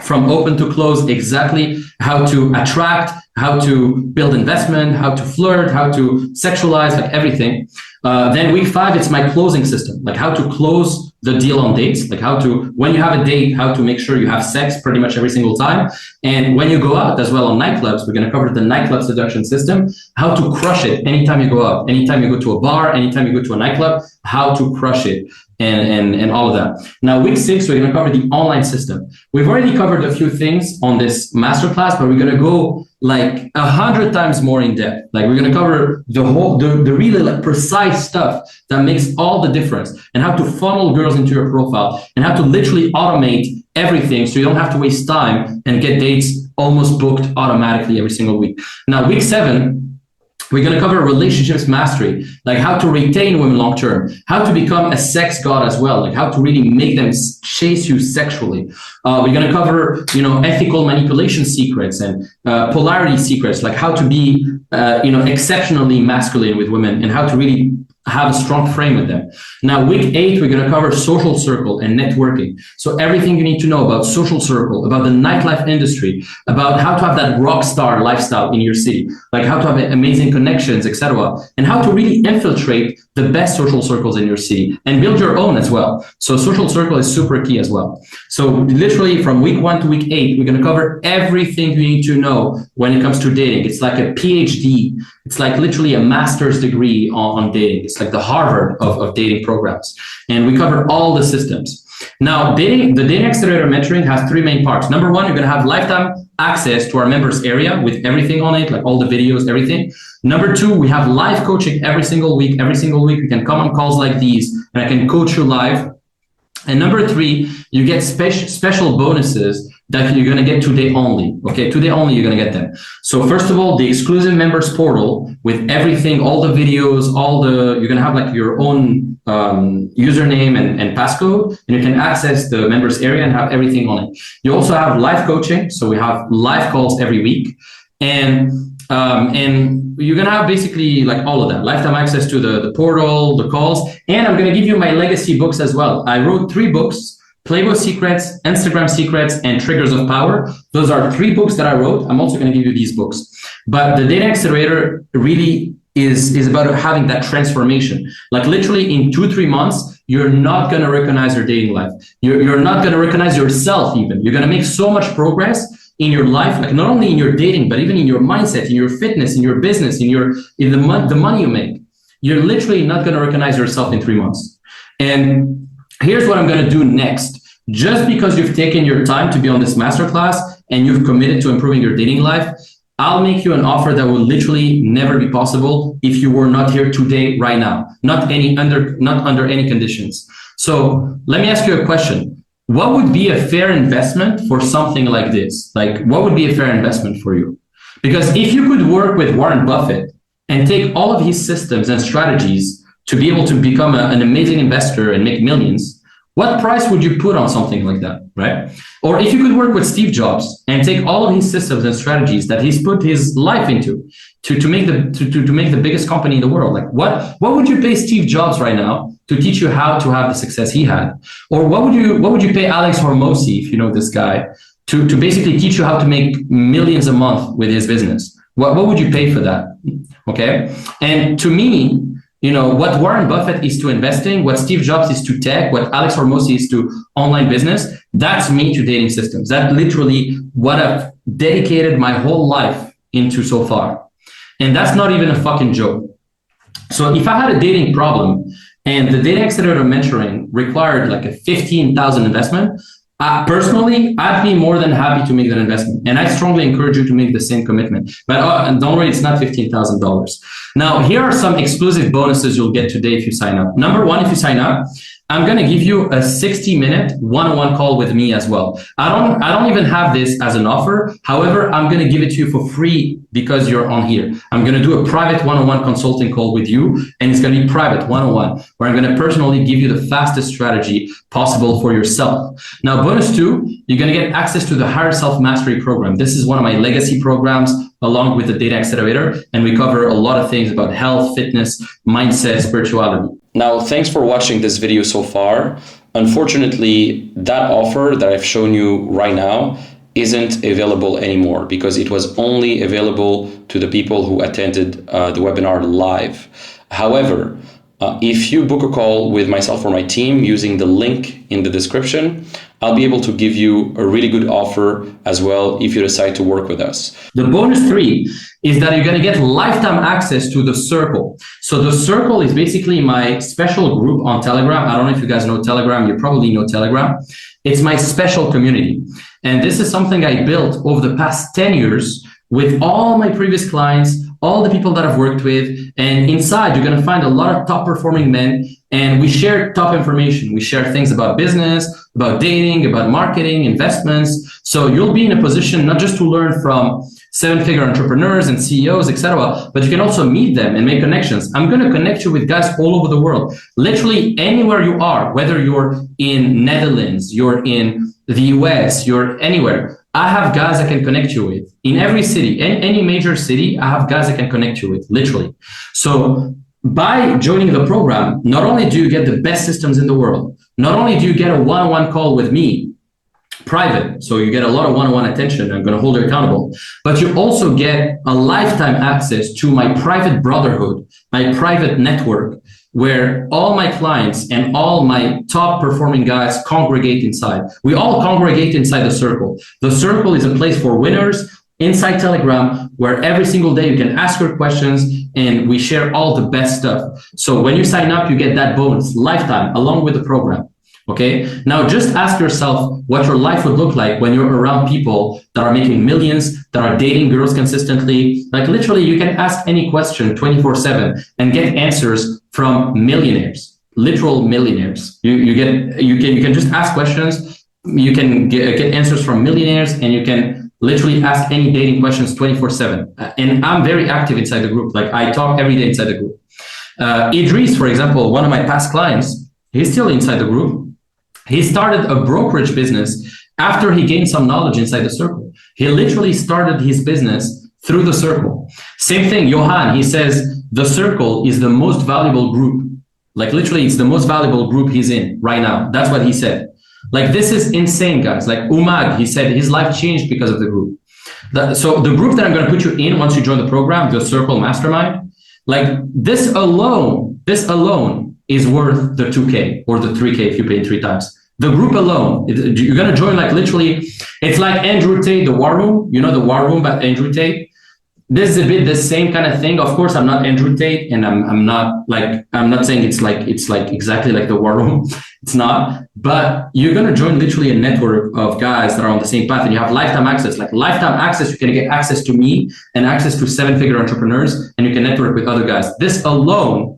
from open to close, exactly how to attract, how to build investment, how to flirt, how to sexualize, like everything. Then week 5, it's my closing system, like how to close the deal on dates, like how to, when you have a date, how to make sure you have sex pretty much every single time. And when you go out as well on nightclubs, we're going to cover the nightclub seduction system, how to crush it anytime you go out, anytime you go to a bar, anytime you go to a nightclub, how to crush it. And all of that. Now, week 6, we're going to cover the online system. We've already covered a few things on this masterclass, but we're going to go like 100 times more in depth. Like, we're going to cover the really like precise stuff that makes all the difference, and how to funnel girls into your profile, and how to literally automate everything so you don't have to waste time and get dates almost booked automatically every single week. Now, week 7, we're going to cover relationships mastery, like how to retain women long-term, how to become a sex god as well, like how to really make them chase you sexually. We're going to cover, ethical manipulation secrets and polarity secrets, like how to be, exceptionally masculine with women and how to really have a strong frame with them. Now, week 8, we're going to cover social circle and networking. So everything you need to know about social circle, about the nightlife industry, about how to have that rock star lifestyle in your city, like how to have amazing connections, etc., and how to really infiltrate the best social circles in your city and build your own as well. So social circle is super key as well. So literally from week 1 to week 8, we're going to cover everything you need to know when it comes to dating. It's like a PhD. It's like literally a master's degree on dating. It's like the Harvard of dating programs. And we cover all the systems. Now, the Dating Accelerator mentoring has 3 main parts. Number 1, you're going to have lifetime access to our members area with everything on it, like all the videos, everything. Number 2, we have live coaching every single week. Every single week, we can come on calls like these, and I can coach you live. And number 3, you get special bonuses that you're going to get today only. Okay, today only you're going to get them. So first of all, the exclusive members portal with everything, all the videos, you're going to have like your own username and passcode, and you can access the members area and have everything on it. You also have live coaching. So we have live calls every week, and you're going to have basically like all of that, lifetime access to the portal, the calls, and I'm going to give you my legacy books as well. I wrote 3 books: Playboy Secrets, Instagram Secrets, and Triggers of Power. Those are 3 books that I wrote. I'm also going to give you these books. But the Dating Accelerator really is about having that transformation. Like literally in 2-3 months, you're not going to recognize your dating life. You're not going to recognize yourself even. You're going to make so much progress in your life, like not only in your dating, but even in your mindset, in your fitness, in your business, in the money you make. You're literally not going to recognize yourself in 3 months. And here's what I'm going to do next. Just because you've taken your time to be on this masterclass and you've committed to improving your dating life, I'll make you an offer that will literally never be possible if you were not here today, right now, not under any conditions. So let me ask you a question. What would be a fair investment for something like this? Like, what would be a fair investment for you? Because if you could work with Warren Buffett and take all of his systems and strategies to be able to become an amazing investor and make millions, What price would you put on something like that, right? Or if you could work with Steve Jobs and take all of his systems and strategies that he's put his life into to make the biggest company in the world, like what would you pay Steve Jobs right now to teach you how to have the success he had? Or what would you pay Alex Hormozi, if you know this guy, to basically teach you how to make millions a month with his business? What would you pay for that? Okay. And to me, you know, what Warren Buffett is to investing, what Steve Jobs is to tech, what Alex Hormozi is to online business, that's me to dating systems. That's literally what I've dedicated my whole life into so far. And that's not even a fucking joke. So if I had a dating problem and the dating accelerator mentoring required like a 15,000 investment, personally, I'd be more than happy to make that investment. And I strongly encourage you to make the same commitment. But don't worry, it's not $15,000. Now, here are some exclusive bonuses you'll get today if you sign up. Number one, if you sign up, I'm going to give you a 60-minute one-on-one call with me as well. I don't even have this as an offer. However, I'm going to give it to you for free because you're on here. I'm going to do a private one-on-one consulting call with you, and it's going to be private one-on-one, where I'm going to personally give you the fastest strategy possible for yourself. Now, bonus two, you're going to get access to the Higher Self Mastery program. This is one of my legacy programs along with the Data Accelerator, and we cover a lot of things about health, fitness, mindset, spirituality. Now, thanks for watching this video so far. Unfortunately, that offer that I've shown you right now isn't available anymore because it was only available to the people who attended the webinar live. However, if you book a call with myself or my team using the link in the description, I'll be able to give you a really good offer as well if you decide to work with us. The bonus three is that you're going to get lifetime access to the Circle. So the Circle is basically my special group on Telegram. I don't know if you guys know Telegram. You probably know Telegram. It's my special community. And this is something I built over the past 10 years with all my previous clients, all the people that I've worked with. And inside, you're going to find a lot of top performing men. And we share top information. We share things about business, about dating, about marketing, investments. So you'll be in a position not just to learn from seven-figure entrepreneurs and CEOs, etc., but you can also meet them and make connections. I'm going to connect you with guys all over the world, literally anywhere you are, whether you're in Netherlands, you're in the US, you're anywhere. I have guys I can connect you with in every city, any major city. I have guys I can connect you with, literally. So by joining the program, not only do you get the best systems in the world, not only do you get a one-on-one call with me, private, so you get a lot of one-on-one attention, I'm going to hold you accountable, but you also get a lifetime access to my private brotherhood, my private network, where all my clients and all my top performing guys congregate inside. We all congregate inside the Circle. The Circle is a place for winners inside Telegram, where every single day you can ask your questions and we share all the best stuff. So when you sign up, you get that bonus lifetime along with the program. Okay. Now just ask yourself what your life would look like when you're around people that are making millions, that are dating girls consistently. Like literally you can ask any question 24/7 and get answers from millionaires, literal millionaires. You can just ask questions. You can get answers from millionaires, and you can literally ask any dating questions 24/7. And I'm very active inside the group. Like I talk every day inside the group. Idris, for example, one of my past clients, he's still inside the group. He started a brokerage business after he gained some knowledge inside the Circle. He literally started his business through the Circle. Same thing, Johan, he says the Circle is the most valuable group. Like literally it's the most valuable group he's in right now. That's what he said. Like this is insane, guys. Like Umag, he said his life changed because of the group. So the group that I'm going to put you in once you join the program, the Circle Mastermind, like this alone is worth the 2K or the 3K if you pay 3 times. The group alone, you're going to join like literally, it's like Andrew Tate, the War Room. You know the War Room by Andrew Tate? This is a bit the same kind of thing. Of course, I'm not Andrew Tate, and I'm not saying it's like exactly like the War Room. It's not, but you're going to join literally a network of guys that are on the same path, and you have lifetime access. Like lifetime access, you can get access to me and access to 7-figure entrepreneurs, and you can network with other guys. This alone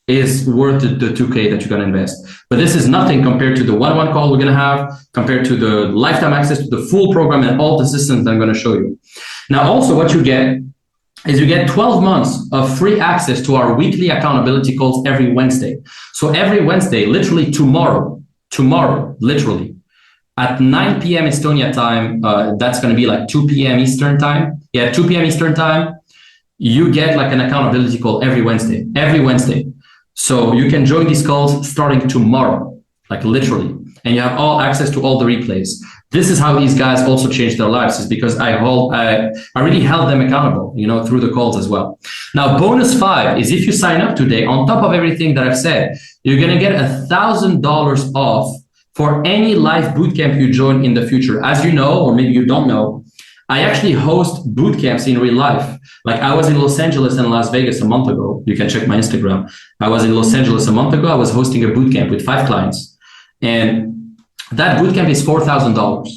is worth the 2K that you're going to invest. But this is nothing compared to the one-on-one call we're going to have, compared to the lifetime access to the full program and all the systems that I'm going to show you. Now, also what you get is you get 12 months of free access to our weekly accountability calls every Wednesday. So every Wednesday, literally tomorrow, tomorrow, literally, at 9 p.m. Estonia time, that's going to be like 2 p.m. Eastern time. Yeah, 2 p.m. Eastern time. You get like an accountability call every Wednesday. So you can join these calls starting tomorrow, like literally, and you have all access to all the replays. This is how these guys also changed their lives, is because I really held them accountable, through the calls as well. Now, bonus 5 is if you sign up today, on top of everything that I've said, you're going to get $1,000 off for any live bootcamp you join in the future. As you know, or maybe you don't know, I actually host boot camps in real life. Like I was in Los Angeles and Las Vegas a month ago. You can check my Instagram. I was in Los Angeles a month ago. I was hosting a boot camp with 5 clients. And that boot camp is $4,000.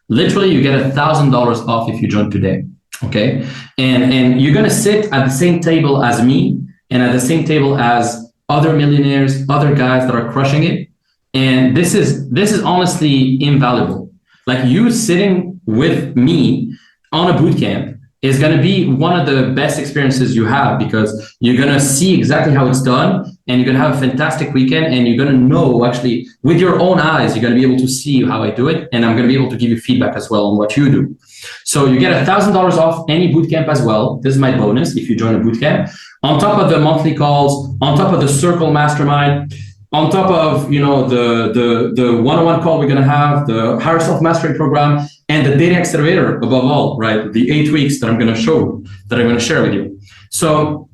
Literally, you get $1,000 off if you join today. Okay. And you're going to sit at the same table as me and at the same table as other millionaires, other guys that are crushing it. And this is honestly invaluable. Like you sitting with me on a bootcamp is going to be one of the best experiences you have, because you're going to see exactly how it's done, and you're going to have a fantastic weekend, and you're going to know actually with your own eyes, you're going to be able to see how I do it. And I'm going to be able to give you feedback as well on what you do. So you get $1,000 off any bootcamp as well. This is my bonus if you join a bootcamp, on top of the monthly calls, on top of the Circle Mastermind, on top of the one-on-one call we're going to have, the Higher Self Mastery program, and the Dating Accelerator above all, right? The 8 weeks that I'm going to share with you. So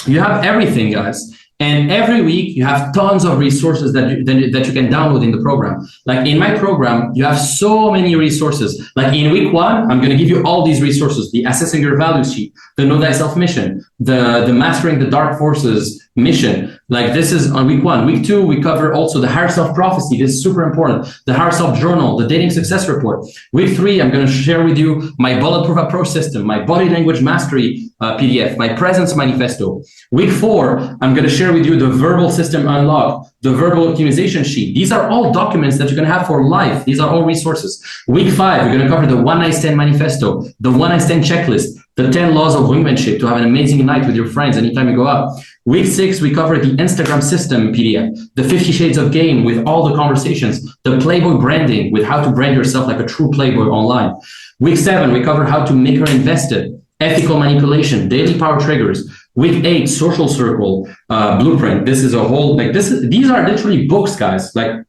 you have everything, guys. And every week you have tons of resources that you can download in the program. Like in my program, you have so many resources. Like in week 1, I'm going to give you all these resources: the Assessing Your Value Sheet, the Know Thyself mission, the Mastering the Dark Forces mission. Like this is on week 1. Week 2, we cover also the Higher Self Prophecy. This is super important. The Higher Self Journal, the Dating Success Report. Week 3, I'm going to share with you my Bulletproof Approach System, my Body Language Mastery PDF, my Presence Manifesto. Week 4, I'm going to share with you the Verbal System Unlock, the Verbal Optimization Sheet. These are all documents that you're going to have for life. These are all resources. Week 5, we're going to cover the One Night Stand Manifesto, the One Night Stand Checklist, the 10 Laws of Wingmanship to have an amazing night with your friends anytime you go out. Week 6, we cover the Instagram System PDF, the 50 Shades of Game with all the conversations, the Playboy branding with how to brand yourself like a true Playboy online. Week 7, we cover how to make her invested, ethical manipulation, daily power triggers. Week 8, Social Circle Blueprint. This is a whole, these are literally books, guys. Like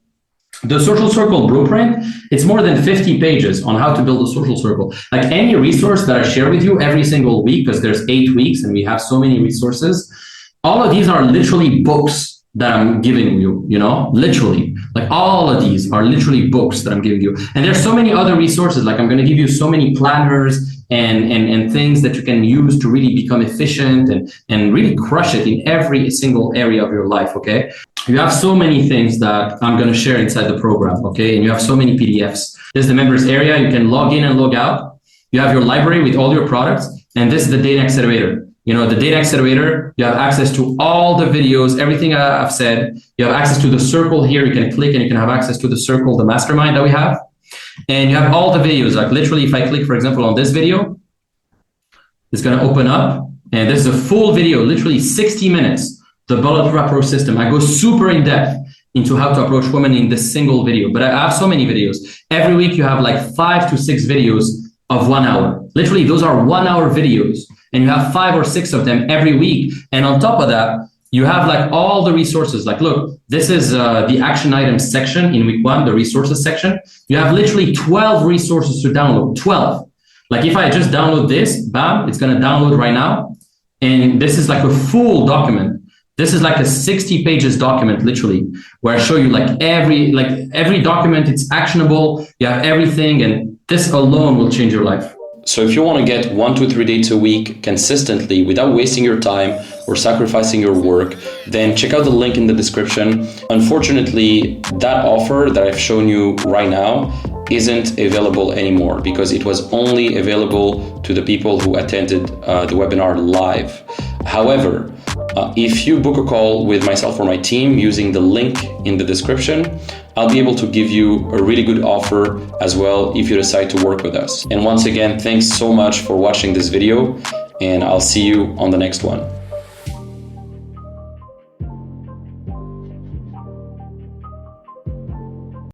the Social Circle Blueprint, it's more than 50 pages on how to build a social circle. Like any resource that I share with you every single week, because there's 8 weeks and we have so many resources, all of these are literally books that I'm giving you, literally. Like all of these are literally books that I'm giving you. And there's so many other resources. Like I'm going to give you so many planners and things that you can use to really become efficient and really crush it in every single area of your life, okay? You have so many things that I'm going to share inside the program, okay? And you have so many PDFs. This is the members area. You can log in and log out. You have your library with all your products. And this is the Dating Accelerator. The Dating Accelerator, you have access to all the videos, everything I've said. You have access to the circle here. You can click and you can have access to the circle, the mastermind that we have. And you have all the videos. Like literally, if I click, for example, on this video, it's going to open up. And this is a full video, literally 60 minutes, the Bulletproof Approach System. I go super in depth into how to approach women in this single video. But I have so many videos. Every week, you have like 5 to 6 videos of 1 hour. Literally, those are 1 hour videos. And you have 5 or 6 of them every week. And on top of that, you have like all the resources. Like, look, this is the action items section in week 1, the resources section. You have literally 12 resources to download, 12. Like if I just download this, bam, it's going to download right now. And this is like a full document. This is like a 60 pages document, literally, where I show you like every document, it's actionable. You have everything. And this alone will change your life. So if you want to get 1 to 3 dates a week consistently without wasting your time or sacrificing your work, then check out the link in the description. Unfortunately, that offer that I've shown you right now isn't available anymore because it was only available to the people who attended the webinar live. However, if you book a call with myself or my team using the link in the description, I'll be able to give you a really good offer as well if you decide to work with us. And once again, thanks so much for watching this video, and I'll see you on the next one.